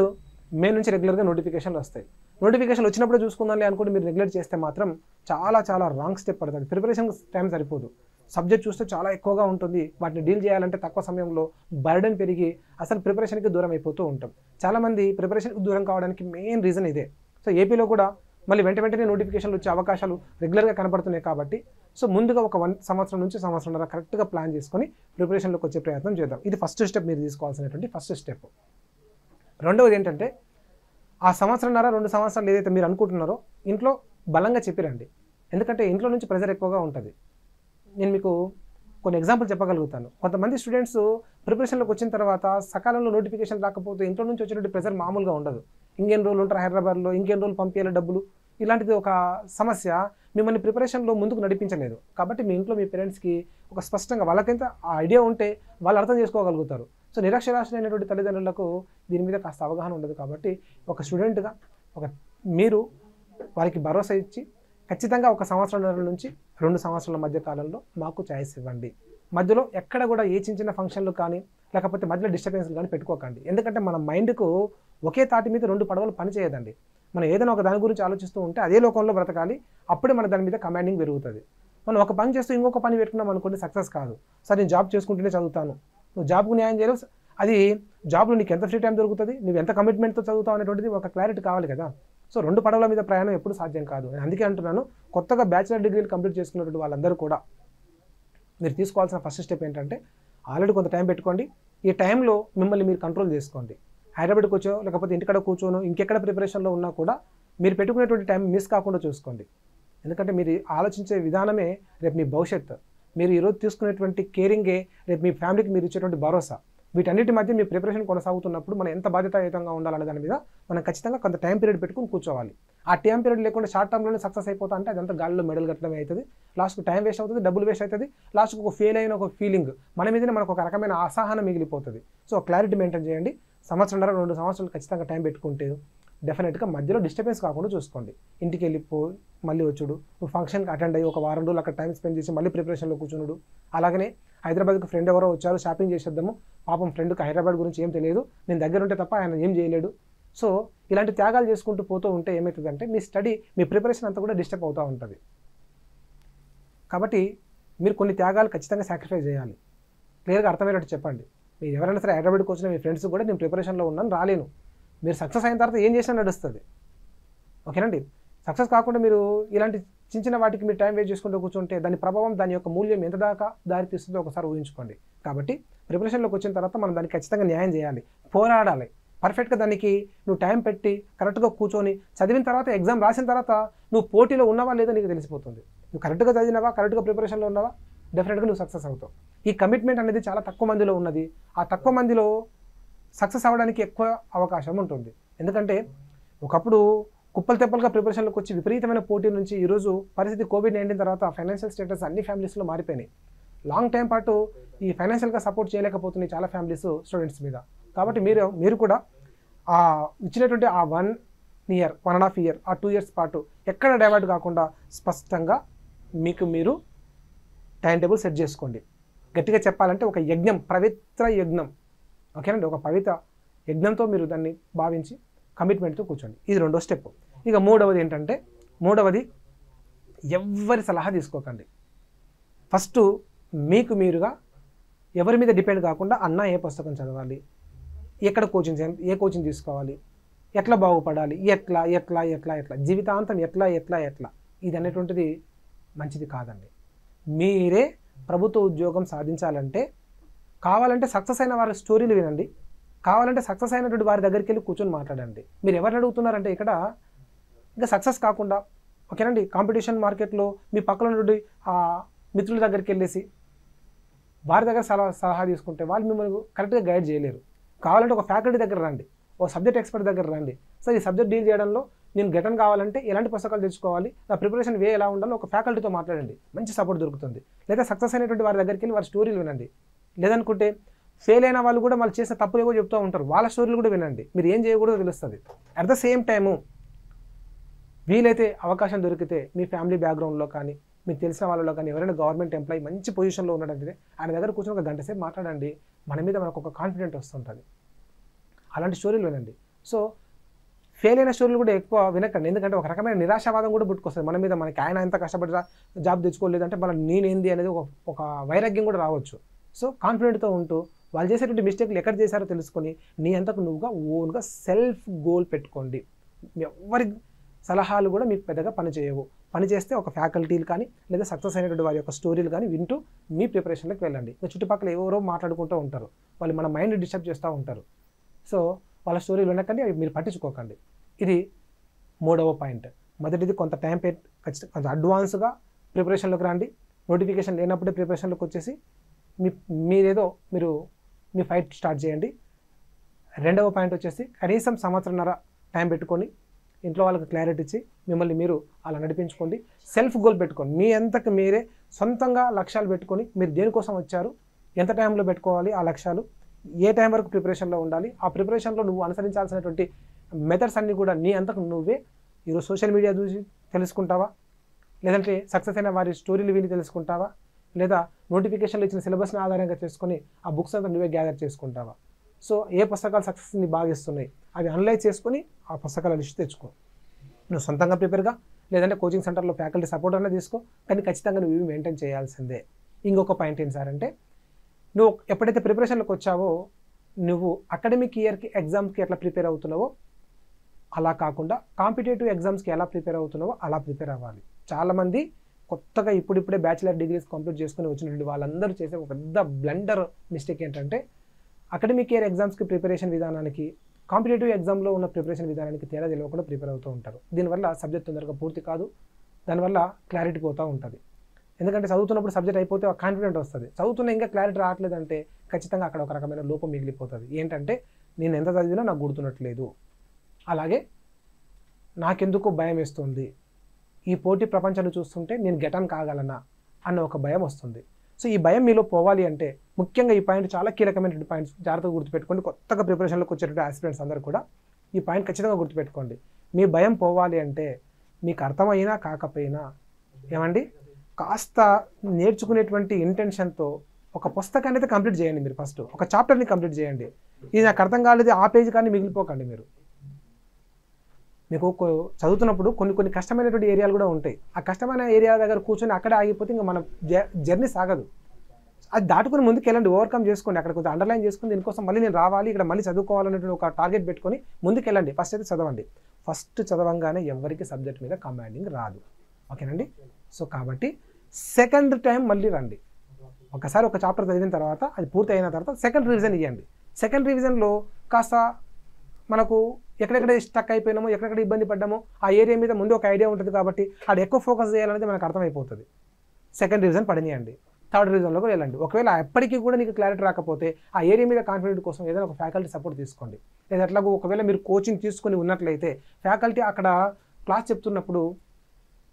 మే నుంచి రెగ్యులర్గా నోటిఫికేషన్లు వస్తాయి. నోటిఫికేషన్ వచ్చినప్పుడు చూసుకుందాంలే అనుకుంటే మీరు నెగ్లెక్ట్ చేస్తే మాత్రం చాలా రాంగ్ స్టెప్ పడుతుంది. ప్రిపరేషన్ టైం సరిపోదు. సబ్జెక్ట్ చూస్తే చాలా ఎక్కువగా ఉంటుంది. వాటిని డీల్ చేయాలంటే తక్కువ సమయంలో బర్డెన్ పెరిగి అసలు ప్రిపరేషన్కి దూరం అయిపోతూ ఉంటాం. చాలామంది ప్రిపరేషన్కి దూరం కావడానికి మెయిన్ రీజన్ ఇదే. సో ఏపీలో కూడా మళ్ళీ వెంటనే నోటిఫికేషన్లు వచ్చే అవకాశాలు రెగ్యులర్గా కనపడుతున్నాయి కాబట్టి సో ముందుగా ఒక 1 సంవత్సరం నుంచి సంవత్సరంన్నర కరెక్ట్గా ప్లాన్ చేసుకొని ప్రిపరేషన్లోకి వచ్చే ప్రయత్నం చేద్దాం. ఇది ఫస్ట్ స్టెప్, మీరు తీసుకోవాల్సినటువంటి ఫస్ట్ స్టెప్. రెండవది ఏంటంటే ఆ సంవత్సరంన్నర 2 సంవత్సరాలు ఏదైతే మీరు అనుకుంటున్నారో ఇంట్లో బలంగా చెప్పిరండి. ఎందుకంటే ఇంట్లో నుంచి ప్రెజర్ ఎక్కువగా ఉంటుంది. నేను మీకు కొన్ని ఎగ్జాంపుల్ చెప్పగలుగుతాను. కొంతమంది స్టూడెంట్స్ ప్రిపరేషన్లోకి వచ్చిన తర్వాత సకాలంలో నోటిఫికేషన్ రాకపోతే ఇంట్లో నుంచి వచ్చినటువంటి ప్రెజర్ మామూలుగా ఉండదు. ఇంకెన్ని రోజులు ఉంటారు హైదరాబాద్లో, ఇంకెన్ని రోజులు పంపించాలి డబ్బులు, ఇలాంటిది ఒక సమస్య మిమ్మల్ని ప్రిపరేషన్లో ముందుకు నడిపించలేదు. కాబట్టి మీ ఇంట్లో మీ పేరెంట్స్కి ఒక స్పష్టంగా వాళ్ళకింత ఆ ఐడియా ఉంటే వాళ్ళు అర్థం చేసుకోగలుగుతారు. సో నిరక్షరాస్యులైనటువంటి తల్లిదండ్రులకు దీని మీద కాస్త అవగాహన ఉండదు. కాబట్టి ఒక స్టూడెంట్గా మీరు వారికి భరోసా ఇచ్చి ఖచ్చితంగా 1 సంవత్సరం నుంచి 2 సంవత్సరాల మధ్య కాలంలో మాకు ఛాయిస్ ఇవ్వండి. మధ్యలో ఎక్కడ కూడా ఏ చిన్న ఫంక్షన్లు కానీ లేకపోతే మధ్యలో డిస్టర్బెన్స్లు కానీ పెట్టుకోకండి. ఎందుకంటే మన మైండ్కు ఒకే తాటి మీద 2 పడవలు పనిచేయదండి. మనం ఏదైనా ఒక దాని గురించి ఆలోచిస్తూ ఉంటే అదే లోకంలో బ్రతకాలి. అప్పుడే మన దాని మీద కమాండింగ్ పెరుగుతుంది. మనం ఒక పని చేస్తూ ఇంకొక పని పెట్టుకున్నాం అనుకోండి, సక్సెస్ కాదు. సరే నేను జాబ్ చేసుకుంటూనే చదువుతాను, నువ్వు జాబ్కు న్యాయం చేయలేవు. అది జాబ్లో నీకు ఎంత ఫ్రీ టైం దొరుకుతుంది, నువ్వు ఎంత కమిట్మెంట్తో చదువుతావు అనేటువంటిది ఒక క్లారిటీ కావాలి కదా. సో 2 పడవల మీద ప్రయాణం ఎప్పుడు సాధ్యం కాదు. నేను అందుకే అంటున్నాను, కొత్తగా బ్యాచిలర్ డిగ్రీలు కంప్లీట్ చేసుకున్నటువంటి వాళ్ళందరూ కూడా మీరు తీసుకోవాల్సిన ఫస్ట్ స్టెప్ ఏంటంటే ఆల్రెడీ కొంత టైం పెట్టుకోండి. ఈ టైంలో మిమ్మల్ని మీరు కంట్రోల్ చేసుకోండి. హైదరాబాద్కి వచ్చో లేకపోతే ఇంటికాడ కూర్చోనో ఇంకెక్కడ ప్రిపరేషన్లో ఉన్నా కూడా మీరు పెట్టుకునేటువంటి టైం మిస్ కాకుండా చూసుకోండి. ఎందుకంటే మీరు ఆలోచించే విధానమే రేపు మీ భవిష్యత్తు. మీరు ఈరోజు తీసుకునేటువంటి కేరింగే రేపు మీ ఫ్యామిలీకి మీరు ఇచ్చేటువంటి భరోసా. వీటన్నిటి మధ్య మీ ప్రిపరేషన్ కొనసాగుతున్నప్పుడు మనం ఎంత బాధ్యతాయుతంగా ఉండాలనే దాని మీద మనం ఖచ్చితంగా కొంత టైం పీరియడ్ పెట్టుకుని కూర్చోవాలి. ఆ టైం పీరియడ్ లేకుండా షార్ట్ టర్మ్లోనే సక్సెస్ అయిపోతా అంటే అదంతా గాలిలో మెడల్ కట్టడమే అవుతుంది. లాస్ట్కి టైం వేస్ట్ అవుతుంది, డబ్బులు వేస్ట్ అవుతుంది. లాస్ట్కి ఒక ఫెయిల్ అయిన ఒక ఫీలింగ్ మన మీదనే మనకు ఒక రకమైన అసహనం మిగిలిపోతుంది. సో క్లారిటీ మెయింటైన్ చేయండి. సంవత్సరంన్నర 2 సంవత్సరాలు ఖచ్చితంగా టైం పెట్టుకుంటే డెఫినెట్గా మధ్యలో డిస్టర్బెన్స్ కాకుండా చూసుకోండి. ఇంటికి వెళ్ళిపోయి మళ్ళీ వచ్చుడు, ఫంక్షన్కి అటెండ్ అయ్యి ఒక వారం రోజులు అక్కడ టైం స్పెండ్ చేసి మళ్ళీ ప్రిపరేషన్లో కూర్చున్నాడు. అలాగనే హైదరాబాద్కి ఫ్రెండ్ ఎవరో వచ్చారు, షాపింగ్ చేసేద్దాము, పాపం ఫ్రెండ్కి హైదరాబాద్ గురించి ఏం తెలియదు, నేను దగ్గర ఉంటే తప్ప ఆయన ఏం చేయలేడు. సో ఇలాంటి త్యాగాలు చేసుకుంటూ పోతూ ఉంటే ఏమవుతుందంటే మీ స్టడీ, మీ ప్రిపరేషన్ అంతా కూడా డిస్టర్బ్ అవుతూ ఉంటుంది. కాబట్టి మీరు కొన్ని త్యాగాలు ఖచ్చితంగా సాక్రిఫైస్ చేయాలి. క్లియర్గా అర్థమయ్యేటట్టు చెప్పండి. మీరు ఎవరైనా సరే హైదరాబాద్కి వచ్చిన మీ ఫ్రెండ్స్ కూడా నేను ప్రిపరేషన్లో ఉన్నాను, రాలేను, మీరు సక్సెస్ అయిన తర్వాత ఏం చేసినా నడుస్తుంది. ఓకేనండి. సక్సెస్ కాకుండా మీరు ఇలాంటి చిన్న వాటికి మీరు టైం వేస్ట్ చేసుకుంటూ కూర్చుంటే దాని ప్రభావం, దాని యొక్క మూల్యం ఎంత దాకా దారి తీస్తుందో ఒకసారి ఊహించుకోండి. కాబట్టి ప్రిపరేషన్లోకి వచ్చిన తర్వాత మనం దానికి ఖచ్చితంగా న్యాయం చేయాలి, పోరాడాలి. పర్ఫెక్ట్గా దానికి నువ్వు టైం పెట్టి కరెక్ట్గా కూర్చొని చదివిన తర్వాత ఎగ్జామ్ రాసిన తర్వాత నువ్వు పోటీలో ఉన్నావా లేదో నీకు తెలిసిపోతుంది. నువ్వు కరెక్ట్గా చదివినావా, కరెక్ట్గా ప్రిపరేషన్లో ఉన్నావా, డెఫినెట్గా నువ్వు సక్సెస్ అవుతావు. ఈ కమిట్మెంట్ అనేది చాలా తక్కువ మందిలో ఉన్నది. ఆ తక్కువ మందిలో సక్సెస్ అవ్వడానికి ఎక్కువ అవకాశం ఉంటుంది. ఎందుకంటే ఒకప్పుడు కుప్పలు తెప్పలుగా ప్రిపరేషన్లోకి వచ్చి విపరీతమైన పోటీ నుంచి ఈరోజు పరిస్థితి కోవిడ్-19 తర్వాత ఫైనాన్షియల్ స్టేటస్ అన్ని ఫ్యామిలీస్లో మారిపోయినాయి. లాంగ్ టైం పాటు ఈ ఫైనాన్షియల్గా సపోర్ట్ చేయలేకపోతున్నాయి చాలా ఫ్యామిలీస్ స్టూడెంట్స్ మీద. కాబట్టి మీరు కూడా ఆ ఇచ్చినటువంటి ఆ 1 ఇయర్, 1.5 ఇయర్, ఆ 2 ఇయర్స్ పాటు ఎక్కడ డైవర్ట్ కాకుండా స్పష్టంగా మీకు మీరు టైం టేబుల్ సెట్ చేసుకోండి. గట్టిగా చెప్పాలంటే ఒక యజ్ఞం, పవిత్ర యజ్ఞం. ఓకేనండి. ఒక పవిత్ర యజ్ఞంతో మీరు దాన్ని భావించి కమిట్మెంట్తో కూర్చోండి. ఇది 2వ స్టెప్. ఇక 3వది ఏంటంటే, 3వది ఎవ్వరి సలహా తీసుకోకండి. ఫస్ట్ మీకు మీరుగా ఎవరి మీద డిపెండ్ కాకుండా అన్న ఏ పుస్తకం చదవాలి, ఎక్కడ ఏ కోచింగ్ తీసుకోవాలి, ఎట్లా బాగుపడాలి, ఎట్లా జీవితాంతం ఎట్లా ఇది అనేటువంటిది మంచిది కాదండి. మీరే ప్రభుత్వ ఉద్యోగం సాధించాలంటే కావాలంటే సక్సెస్ అయిన వారి స్టోరీలు వినండి, కావాలంటే సక్సెస్ అయినటువంటి వారి దగ్గరికి వెళ్ళి కూర్చొని మాట్లాడండి. మీరు ఎవరిని అడుగుతున్నారంటే ఇక్కడ ఇంకా సక్సెస్ కాకుండా, ఓకేనండి, కాంపిటీషన్ మార్కెట్లో మీ పక్కన ఉన్నటువంటి మిత్రుల దగ్గరికి వెళ్ళేసి వారి దగ్గర సలహా తీసుకుంటే వాళ్ళు మిమ్మల్ని కరెక్ట్గా గైడ్ చేయలేరు. కావాలంటే ఒక ఫ్యాకల్టీ దగ్గర రండి, ఒక సబ్జెక్ట్ ఎక్స్పర్ట్ దగ్గర రండి. సార్ ఈ సబ్జెక్ట్ డీల్ చేయడంలో నేను గెటన్ కావాలంటే ఎలాంటి పుస్తకాలు తెచ్చుకోవాలి, నా ప్రిపరేషన్ ఎలా ఉండాలో ఒక ఫ్యాకల్టీతో మాట్లాడండి, మంచి సపోర్ట్ దొరుకుతుంది. లేదా సక్సెస్ అయినటువంటి వారి దగ్గరికి వెళ్ళి వారి స్టోరీలు వినండి. లేదనుకుంటే ఫెయిల్ అయిన వాళ్ళు కూడా వాళ్ళు చేసే తప్పులు ఏవో చెప్తూ ఉంటారు, వాళ్ళ స్టోరీలు కూడా వినండి, మీరు ఏం చేయకూడదో తెలుస్తుంది. అట్ ద సేమ్ టైము వీలైతే అవకాశం దొరికితే మీ ఫ్యామిలీ బ్యాక్గ్రౌండ్లో కానీ మీకు తెలిసిన వాళ్ళలో కానీ ఎవరైనా గవర్నమెంట్ ఎంప్లాయీ మంచి పొజిషన్లో ఉన్నాడంటే ఆయన దగ్గర కూర్చొని ఒక గంట సేపు మాట్లాడండి, మన మీద మనకు ఒక కాన్ఫిడెంట్ వస్తుంటుంది. అలాంటి స్టోరీలు వినండి. సో ఫెయిల్ అయిన స్టోరీలు కూడా ఎక్కువ వినకండి, ఎందుకంటే ఒక రకమైన నిరాశావాదం కూడా పుట్టుకొస్తుంది మన మీద. మనకి ఆయన ఎంత కష్టపడి జాబ్ తెచ్చుకోలేదంటే మన నేనేంది అనేది ఒక వైరాగ్యం కూడా రావచ్చు. సో కాన్ఫిడెంట్తో ఉంటూ వాళ్ళు చేసేటువంటి మిస్టేక్లు ఎక్కడ చేశారో తెలుసుకొని నీ అంతకు నువ్వుగా ఓన్గా సెల్ఫ్ గోల్ పెట్టుకోండి. ఎవరి సలహాలు కూడా మీకు పెద్దగా పనిచేయవు. పనిచేస్తే ఒక ఫ్యాకల్టీలు కానీ లేదా సక్సెస్ అయినటువంటి వారి యొక్క స్టోరీలు కానీ వింటూ మీ ప్రిపరేషన్లోకి వెళ్ళండి. చుట్టుపక్కల ఎవరో మాట్లాడుకుంటూ ఉంటారు, వాళ్ళు మన మైండ్ డిస్టర్బ్ చేస్తూ ఉంటారు. సో వాళ్ళ స్టోరీలు వినకండి, అవి మీరు పట్టించుకోకండి. ఇది 3వ పాయింట్. మొదటిది కొంత టైం కొంచెం అడ్వాన్స్గా ప్రిపరేషన్లోకి రండి. నోటిఫికేషన్ లేనప్పుడే ప్రిపరేషన్లోకి వచ్చేసి మీరు మీ ఫైట్ స్టార్ట్ చేయండి. 2వ పాయింట్ వచ్చేసి కనీసం సంవత్సరంన్నర టైం పెట్టుకొని ఇంట్లో వాళ్ళకి క్లారిటీ ఇచ్చి మిమ్మల్ని మీరు అలా నడిపించుకోండి. సెల్ఫ్ గోల్ పెట్టుకోండి, మీ అంతకు మీరే సొంతంగా లక్ష్యాలు పెట్టుకొని మీరు దేనికోసం వచ్చారు, ఎంత టైంలో పెట్టుకోవాలి ఆ లక్ష్యాలు, ఏ టైం వరకు ప్రిపరేషన్లో ఉండాలి, ఆ ప్రిపరేషన్లో నువ్వు అనుసరించాల్సినటువంటి మెథడ్స్ అన్నీ కూడా నీ అంతకు నువ్వే ఈరోజు సోషల్ మీడియా చూసి తెలుసుకుంటావా, లేదంటే సక్సెస్ అయిన వారి స్టోరీలు విని తెలుసుకుంటావా, లేదా నోటిఫికేషన్లో ఇచ్చిన సిలబస్ని ఆధారంగా చేసుకొని ఆ బుక్స్ అంతా నువ్వే గ్యాదర్ చేసుకుంటావా. సో ఏ పుస్తకాలు సక్సెస్ని బాగా ఇస్తున్నాయి అవి అనలైజ్ చేసుకొని ఆ పుస్తకాల లిస్ట్ తెచ్చుకో. నువ్వు సొంతంగా ప్రిపేర్గా లేదంటే కోచింగ్ సెంటర్లో ఫ్యాకల్టీ సపోర్ట్ అన్నా తీసుకో, కానీ ఖచ్చితంగా నువ్వు ఇవి మెయింటైన్ చేయాల్సిందే. ఇంకొక పాయింట్ ఏంటి సార్ అంటే, నువ్వు ఎప్పుడైతే ప్రిపరేషన్లోకి వచ్చావో నువ్వు అకాడమిక్ ఇయర్కి ఎగ్జామ్స్కి ఎట్లా ప్రిపేర్ అవుతున్నావో అలా కాకుండా కాంపిటేటివ్ ఎగ్జామ్స్కి ఎలా ప్రిపేర్ అవుతున్నావో అలా ప్రిపేర్ అవ్వాలి. చాలామంది కొత్తగా ఇప్పుడిప్పుడే బ్యాచిలర్ డిగ్రీస్ కంప్లీట్ చేసుకుని వచ్చినటువంటి వాళ్ళందరూ చేసే ఒక పెద్ద బ్లండర్ మిస్టేక్ ఏంటంటే, అకాడమిక్ ఇయర్ ఎగ్జామ్స్కి ప్రిపరేషన్ విధానానికి కాంపిటేటివ్ ఎగ్జామ్లో ఉన్న ప్రిపరేషన్ విధానానికి తేడా తెలియకుండా ప్రిపేర్ అవుతూ ఉంటారు. దీనివల్ల సబ్జెక్ట్ తొందరగా పూర్తి కాదు, దానివల్ల క్లారిటీ పోతూ ఉంటుంది. ఎందుకంటే చదువుతున్నప్పుడు సబ్జెక్ట్ అయిపోతే ఒక కాన్ఫిడెంట్ వస్తుంది, చదువుతున్న ఇంకా క్లారిటీ రావట్లేదంటే ఖచ్చితంగా అక్కడ ఒక రకమైన లోపం మిగిలిపోతుంది. ఏంటంటే నేను ఎంత చదివినా నాకు గుర్తున్నట్లేదు, అలాగే నాకెందుకు భయం వేస్తుంది, ఈ పోటీ ప్రపంచాన్ని చూస్తుంటే నేను గెటాన్ కాగలనా అన్న ఒక భయం వస్తుంది. సో ఈ భయం మీలో పోవాలి అంటే ముఖ్యంగా ఈ పాయింట్ చాలా కీలకమైనటువంటి పాయింట్స్, జాగ్రత్తగా గుర్తుపెట్టుకోండి. కొత్తగా ప్రిపరేషన్లోకి వచ్చేటువంటి ఆస్పిరెంట్స్ అందరూ కూడా ఈ పాయింట్ ఖచ్చితంగా గుర్తుపెట్టుకోండి. మీ భయం పోవాలి అంటే మీకు అర్థమైనా కాకపోయినా ఏమండి కాస్త నేర్చుకునేటువంటి ఇంటెన్షన్తో ఒక పుస్తకాన్ని అయితే కంప్లీట్ చేయండి. మీరు ఫస్ట్ ఒక చాప్టర్ని కంప్లీట్ చేయండి. ఇది నాకు అర్థం కాలేదు ఆ పేజ్ కానీ మిగిలిపోకండి. మీకు చదువుతున్నప్పుడు కొన్ని కష్టమైనటువంటి ఏరియాలు కూడా ఉంటాయి. ఆ కష్టమైన ఏరియా దగ్గర కూర్చొని అక్కడే ఆగిపోతే ఇంకా మన జర్నీ సాగదు. అది దాటుకుని ముందుకు వెళ్ళండి, ఓవర్కమ్ చేసుకోండి. అక్కడ కొంచెం అండర్లైన్ చేసుకుని దీనికోసం మళ్ళీ నేను రావాలి, ఇక్కడ మళ్ళీ చదువుకోవాలనేటువంటి ఒక టార్గెట్ పెట్టుకొని ముందుకు వెళ్ళండి. ఫస్ట్ అయితే చదవండి. ఫస్ట్ చదవంగానే ఎవరికి సబ్జెక్ట్ మీద కమాండింగ్ రాదు. ఓకేనండి. సో కాబట్టి సెకండ్ టైం మళ్ళీ రండి. ఒకసారి ఒక చాప్టర్ చదివిన తర్వాత అది పూర్తి అయిన తర్వాత సెకండ్ రివిజన్ ఇవ్వండి. సెకండ్ రివిజన్లో కాస్త మనకు ఎక్కడెక్కడ స్టక్ అయిపోయినామో, ఎక్కడెక్కడ ఇబ్బంది పడ్డామో ఆ ఏరియా మీద ముందు ఒక ఐడియా ఉంటుంది కాబట్టి అది ఎక్కువ ఫోకస్ చేయాలనేది మనకు అర్థమైపోతుంది. సెకండ్ రివిజన్ పడినియండి, థర్డ్ రివిజన్లోకి వెళ్ళండి. ఒకవేళ ఎప్పటికీ కూడా నీకు క్లారిటీ రాకపోతే ఆ ఏరియా మీద కాన్ఫిడెంట్ కోసం ఏదైనా ఒక ఫ్యాకల్టీ సపోర్ట్ తీసుకోండి. లేదా ఎట్లాగో ఒకవేళ మీరు కోచింగ్ తీసుకొని ఉన్నట్లయితే ఫ్యాకల్టీ అక్కడ క్లాస్ చెప్తున్నప్పుడు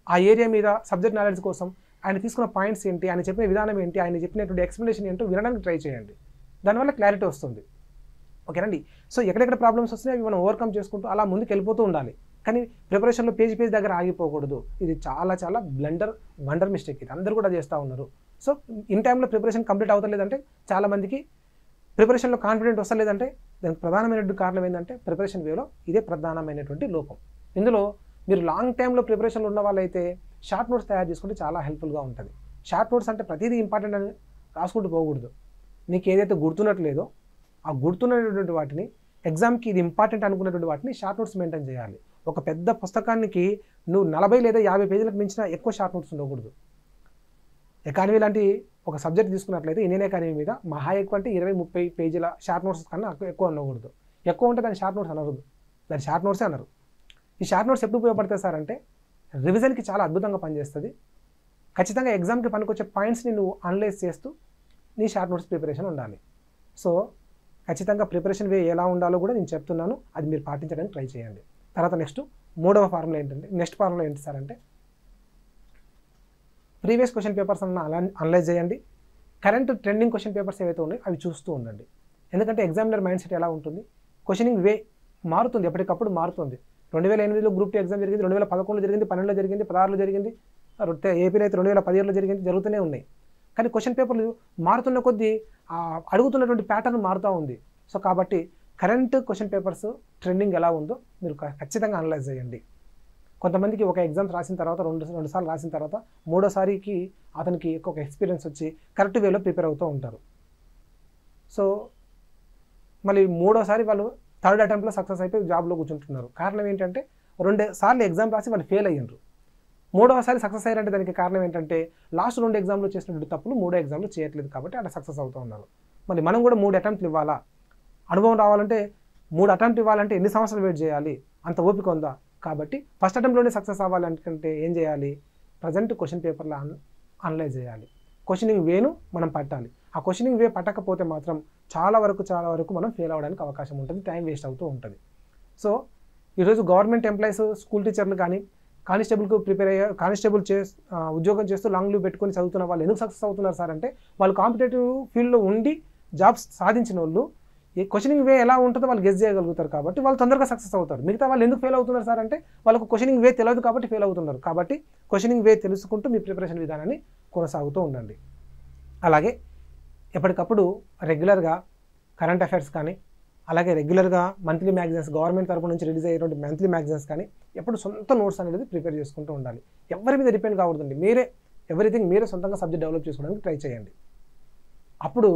ఆ ఏరియా మీద సబ్జెక్ట్ నాలెడ్జ్ కోసం ఆయన తీసుకున్న పాయింట్స్ ఏంటి, ఆయన చెప్పిన విధానం ఏంటి, ఆయన చెప్పినటువంటి ఎక్స్ప్లెనేషన్ ఏంటో వినడానికి ట్రై చేయండి. దానివల్ల క్లారిటీ వస్తుంది. ఓకేనండి. సో ఎక్కడెక్కడ ప్రాబ్లమ్స్ వస్తున్నాయి అవి మనం ఓవర్కమ్ చేసుకుంటూ అలా ముందుకు వెళ్ళిపోతూ ఉండాలి. కానీ ప్రిపరేషన్లో పేజ్ దగ్గర ఆగిపోకూడదు. ఇది చాలా చాలా వండర్ మిస్టేక్. ఇది అందరూ కూడా చేస్తూ ఉన్నారు. సో ఇన్ టైంలో ప్రిపరేషన్ కంప్లీట్ అవుతలేదంటే చాలామందికి ప్రిపరేషన్లో కాన్ఫిడెంట్ వస్తలేదంటే దానికి ప్రధానమైనటువంటి కారణం ఏంటంటే ప్రిపరేషన్ వేలో ఇదే ప్రధానమైనటువంటి లోపం. ఇందులో మీరు లాంగ్ టైంలో ప్రిపరేషన్లో ఉన్న వాళ్ళైతే షార్ట్ నోట్స్ తయారు చేసుకుంటే చాలా హెల్ప్ఫుల్గా ఉంటుంది. షార్ట్ నోట్స్ అంటే ప్రతిదీ ఇంపార్టెంట్ అని రాసుకుంటూ పోకూడదు. నీకు ఏదైతే గుర్తున్నట్లేదో ఆ గుర్తున్నటువంటి వాటిని ఎగ్జామ్కి ఇది ఇంపార్టెంట్ అనుకున్నటువంటి వాటిని షార్ట్ నోట్స్ మెయింటైన్ చేయాలి. ఒక పెద్ద పుస్తకానికి నువ్వు 40 లేదా 50 పేజీలకు మించిన ఎక్కువ షార్ట్ నోట్స్ ఉండకూడదు. ఎకానమీ లాంటి ఒక సబ్జెక్ట్ తీసుకున్నట్లయితే ఇండియన్ ఎకానమీ మీద మహా ఎక్కువ అంటే 20-30 పేజీల షార్ట్ నోట్స్ కన్నా ఎక్కువ ఉండకూడదు. ఎక్కువ ఉంటే దాని షార్ట్ నోట్స్ అనకూడదు, దాని షార్ట్ నోట్సే అన్నారు. ఈ షార్ట్ నోట్స్ ఎప్పుడు ఉపయోగపడతాయి సార్ అంటే రివిజన్కి చాలా అద్భుతంగా పనిచేస్తుంది. ఖచ్చితంగా ఎగ్జామ్కి పనికొచ్చే పాయింట్స్ని నువ్వు అనలైజ్ చేస్తూ నీ షార్ట్ నోట్స్ ప్రిపరేషన్ ఉండాలి. సో ఖచ్చితంగా ప్రిపరేషన్ వే ఎలా ఉండాలో కూడా నేను చెప్తున్నాను, అది మీరు పాటించడానికి ట్రై చేయండి. తర్వాత నెక్స్ట్ ఫార్ములా ఏంటి సార్ అంటే ప్రీవియస్ క్వశ్చన్ పేపర్స్ అన్న అనలైజ్ చేయండి. కరెంట్ ట్రెండింగ్ క్వశ్చన్ పేపర్స్ ఏవైతే ఉన్నాయో అవి చూస్తూ ఉండండి. ఎందుకంటే ఎగ్జామినర్ మైండ్ సెట్ ఎలా ఉంటుంది, క్వశ్చనింగ్ వే మారుతుంది, ఎప్పటికప్పుడు మారుతుంది. 2008లో గ్రూప్ 2 ఎగ్జామ్ జరిగింది, 2011లో జరిగింది, 12లో జరిగింది, 16లో జరిగింది, ఏపీలో అయితే 2017లో జరిగింది, జరుగుతూనే ఉన్నాయి. కానీ క్వశ్చన్ పేపర్లు మారుతున్న కొద్దీ అడుగుతున్నటువంటి ప్యాటర్న్ మారుతూ ఉంది. సో కాబట్టి కరెంట్ క్వశ్చన్ పేపర్స్ ట్రెండింగ్ ఎలా ఉందో మీరు ఖచ్చితంగా అనలైజ్ చేయండి. కొంతమందికి ఒక ఎగ్జామ్స్ రాసిన తర్వాత రెండు సార్లు రాసిన తర్వాత మూడోసారికి అతనికి ఒక ఎక్స్పీరియన్స్ వచ్చి కరెక్ట్ వేలో ప్రిపేర్ అవుతూ ఉంటారు. సో మళ్ళీ మూడోసారి వాళ్ళు థర్డ్ అటెంప్ట్లో సక్సెస్ అయిపోయి జాబ్లో కూర్చుంటున్నారు. కారణం ఏంటంటే 2 సార్లు ఎగ్జామ్ రాసి వాళ్ళు ఫెయిల్ అయ్యారు. మూడోసారి సక్సెస్ అయ్యారంటే దానికి కారణం ఏంటంటే లాస్ట్ 2 ఎగ్జామ్లో చేసినటువంటి తప్పులు 3 ఎగ్జామ్లో చేయట్లేదు కాబట్టి అలా సక్సెస్ అవుతూ ఉన్నారు. మళ్ళీ మనం కూడా 3 అటెంప్ట్లు ఇవ్వాలా, అనుభవం రావాలంటే 3 అటెంప్ట్ ఇవ్వాలంటే ఎన్ని సంవత్సరాలు వెయిట్ చేయాలి, అంత ఓపిక ఉందా? కాబట్టి ఫస్ట్ అటెంప్ట్లోనే సక్సెస్ అవ్వాలంటే ఏం చేయాలి, ప్రజెంట్ క్వశ్చన్ పేపర్లో అనలైజ్ చేయాలి, క్వశ్చనింగ్ వేను మనం పట్టాలి. ఆ క్వశ్చనింగ్ వే పట్టకపోతే మాత్రం చాలా వరకు మనం ఫెయిల్ అవ్వడానికి అవకాశం ఉంటుంది, టైం వేస్ట్ అవుతూ ఉంటుంది. సో ఈరోజు గవర్నమెంట్ ఎంప్లాయీస్, స్కూల్ టీచర్లు కానీ కానిస్టేబుల్కు ప్రిపేర్ అయ్యే కానిస్టేబుల్ ఉద్యోగం చేస్తూ లాంగ్ లీవ్ పెట్టుకొని చదువుతున్న వాళ్ళు ఎందుకు సక్సెస్ అవుతున్నారు సార్ అంటే, వాళ్ళు కాంపిటేటివ్ ఫీల్డ్లో ఉండి జాబ్స్ సాధించిన వాళ్ళు ఈ క్వశ్చనింగ్ వే ఎలా ఉంటుందో వాళ్ళు గెస్ చేయగలుగుతారు కాబట్టి వాళ్ళు తొందరగా సక్సెస్ అవుతారు. మిగతా వాళ్ళు ఎందుకు ఫెయిల్ అవుతున్నారు సార్ అంటే, వాళ్ళకు క్వశ్చనింగ్ వే తెలియదు కాబట్టి ఫెయిల్ అవుతున్నారు. కాబట్టి క్వశ్చనింగ్ వే తెలుసుకుంటూ మీ ప్రిపరేషన్ విధానాన్ని కొనసాగుతూ ఉండండి. అలాగే ఎప్పటికప్పుడు రెగ్యులర్గా కరెంట్ అఫైర్స్ కానీ, అలాగే రెగ్యులర్గా మంత్లీ మ్యాగజైన్స్, గవర్నమెంట్ తరపు నుంచి రిలీజ్ అయ్యేటువంటి మంత్లీ మ్యాగజైన్స్ కానీ ఎప్పుడు సొంత నోట్స్ అనేది ప్రిపేర్ చేసుకుంటూ ఉండాలి. ఎవరి మీద డిపెండ్ కాకూడదండి. మీరే సొంతంగా సబ్జెక్ట్ డెవలప్ చేసుకోవడానికి ట్రై చేయండి. అప్పుడు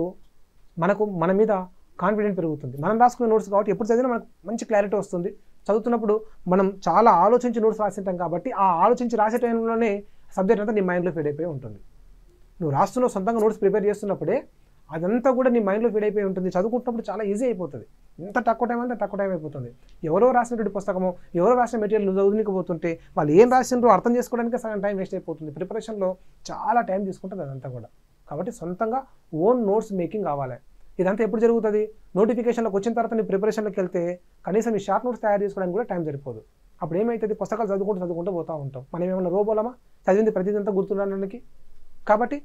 మన మీద కాన్ఫిడెంట్ పెరుగుతుంది. మనం రాసుకునే నోట్స్ కాబట్టి ఎప్పుడు చదివినా మనకు మంచి క్లారిటీ వస్తుంది. చదువుతున్నప్పుడు మనం చాలా ఆలోచించి నోట్స్ రాసింటాం కాబట్టి ఆ ఆలోచించి రాసే టైంలోనే సబ్జెక్ట్ అంతా నీ మైండ్లో ఫీడ్ అయిపోయి ఉంటుంది. నువ్వు రాస్తున్న సొంతంగా నోట్స్ ప్రిపేర్ చేస్తున్నప్పుడే అదంతా కూడా నీ మైండ్లో ఫీడ్ అయిపోయి ఉంటుంది. చదువుకుంటున్నప్పుడు చాలా ఈజీ అయిపోతుంది. ఎంత తక్కువ టైం అంటే తక్కువ టైం అయిపోతుంది. ఎవరో రాసినటువంటి పుస్తకము, ఎవరో రాసిన మెటీరియల్ నువ్వు చదువునికపోతుంటే వాళ్ళు ఏం రాసిండ్రో అర్థం చేసుకోవడానికి సగం టైం వేస్ట్ అయిపోతుంది. ప్రిపరేషన్లో చాలా టైం తీసుకుంటుంది అదంతా కూడా. కాబట్టి సొంతంగా ఓన్ నోట్స్ మేకింగ్ కావాలి. ఇదంతా ఎప్పుడు జరుగుతుంది? నోటిఫికేషన్లోకి వచ్చిన తర్వాత నీ ప్రిపరేషన్లోకి వెళ్తే కనీసం ఈ షార్ట్ నోట్స్ తయారు చేసుకోవడానికి కూడా టైం సరిపోదు. అప్పుడు ఏమవుతుంది? పుస్తకాలు చదువుకుంటూ పోతూ ఉంటాం. మనం ఏమన్నా రోబోలమా చదివింది ప్రతిదంతా గుర్తుండడానికి? కాబట్టి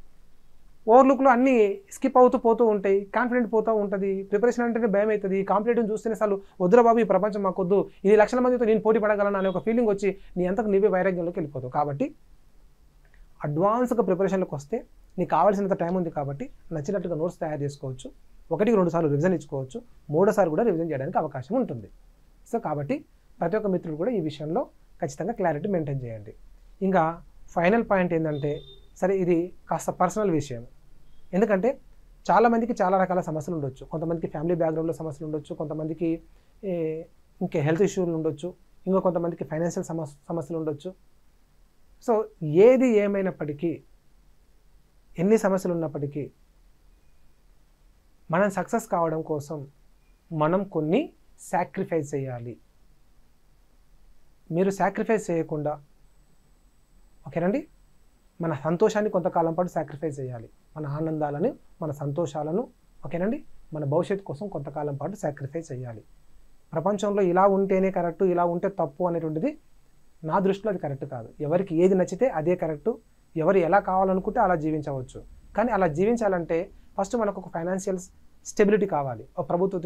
ఓవర్లుక్లో అన్నీ స్కిప్ అవుతూ పోతూ ఉంటాయి, కాన్ఫిడెంట్ పోతూ ఉంటుంది. ప్రిపరేషన్ అంటేనే భయం అవుతుంది. కాంపిటేటివ్ చూస్తేనే అసలు వద్దురా బాబు ఈ ప్రపంచం మాకొద్దు, ఇన్ని లక్షల మందితో నేను పోటీ పడగలను అనే ఒక ఫీలింగ్ వచ్చి నీ అంతకు నీవే వైరాగ్యంలోకి వెళ్ళిపోతావు. కాబట్టి అడ్వాన్స్గా ప్రిపరేషన్లోకి వస్తే నీకు కావాల్సినంత టైం ఉంది కాబట్టి నచ్చినట్టుగా నోట్స్ తయారు చేసుకోవచ్చు. 1-2 సార్లు రివిజన్ ఇచ్చుకోవచ్చు. 3వ సారి కూడా రివిజన్ చేయడానికి అవకాశం ఉంటుంది. సో కాబట్టి ప్రతి ఒక్క మిత్రుడు కూడా ఈ విషయంలో ఖచ్చితంగా క్లారిటీ మెయింటైన్ చేయండి. ఇంకా ఫైనల్ పాయింట్ ఏంటంటే, సరే ఇది కాస్త పర్సనల్ విషయం. ఎందుకంటే చాలామందికి చాలా రకాల సమస్యలు ఉండొచ్చు. కొంతమందికి ఫ్యామిలీ బ్యాక్గ్రౌండ్లో సమస్యలు ఉండొచ్చు, కొంతమందికి ఇంకా హెల్త్ ఇష్యూలు ఉండొచ్చు, ఇంకా కొంతమందికి ఫైనాన్షియల్ సమస్యలు ఉండొచ్చు. సో ఏది ఏమైనప్పటికీ, ఎన్ని సమస్యలు ఉన్నప్పటికీ మనం సక్సెస్ కావడం కోసం మనం కొన్ని సాక్రిఫైస్ చేయాలి. మీరు సాక్రిఫైస్ చేయకుండా, ఓకేనండి, మన సంతోషాన్ని కొంతకాలం పాటు సాక్రిఫైస్ చేయాలి. మన ఆనందాలను, మన సంతోషాలను, ఓకేనండి, మన భవిష్యత్తు కోసం కొంతకాలం పాటు సాక్రిఫైస్ చేయాలి. ప్రపంచంలో ఇలా ఉంటేనే కరెక్టు, ఇలా ఉంటే తప్పు అనేటువంటిది నా దృష్టిలో అది కరెక్ట్ కాదు. ఎవరికి ఏది నచ్చితే అదే కరెక్టు. ఎవరు ఎలా కావాలనుకుంటే అలా జీవించవచ్చు. కానీ అలా జీవించాలంటే ఫస్ట్ మనకు ఒక ఫైనాన్షియల్ స్టెబిలిటీ కావాలి. ఒక ప్రభుత్వ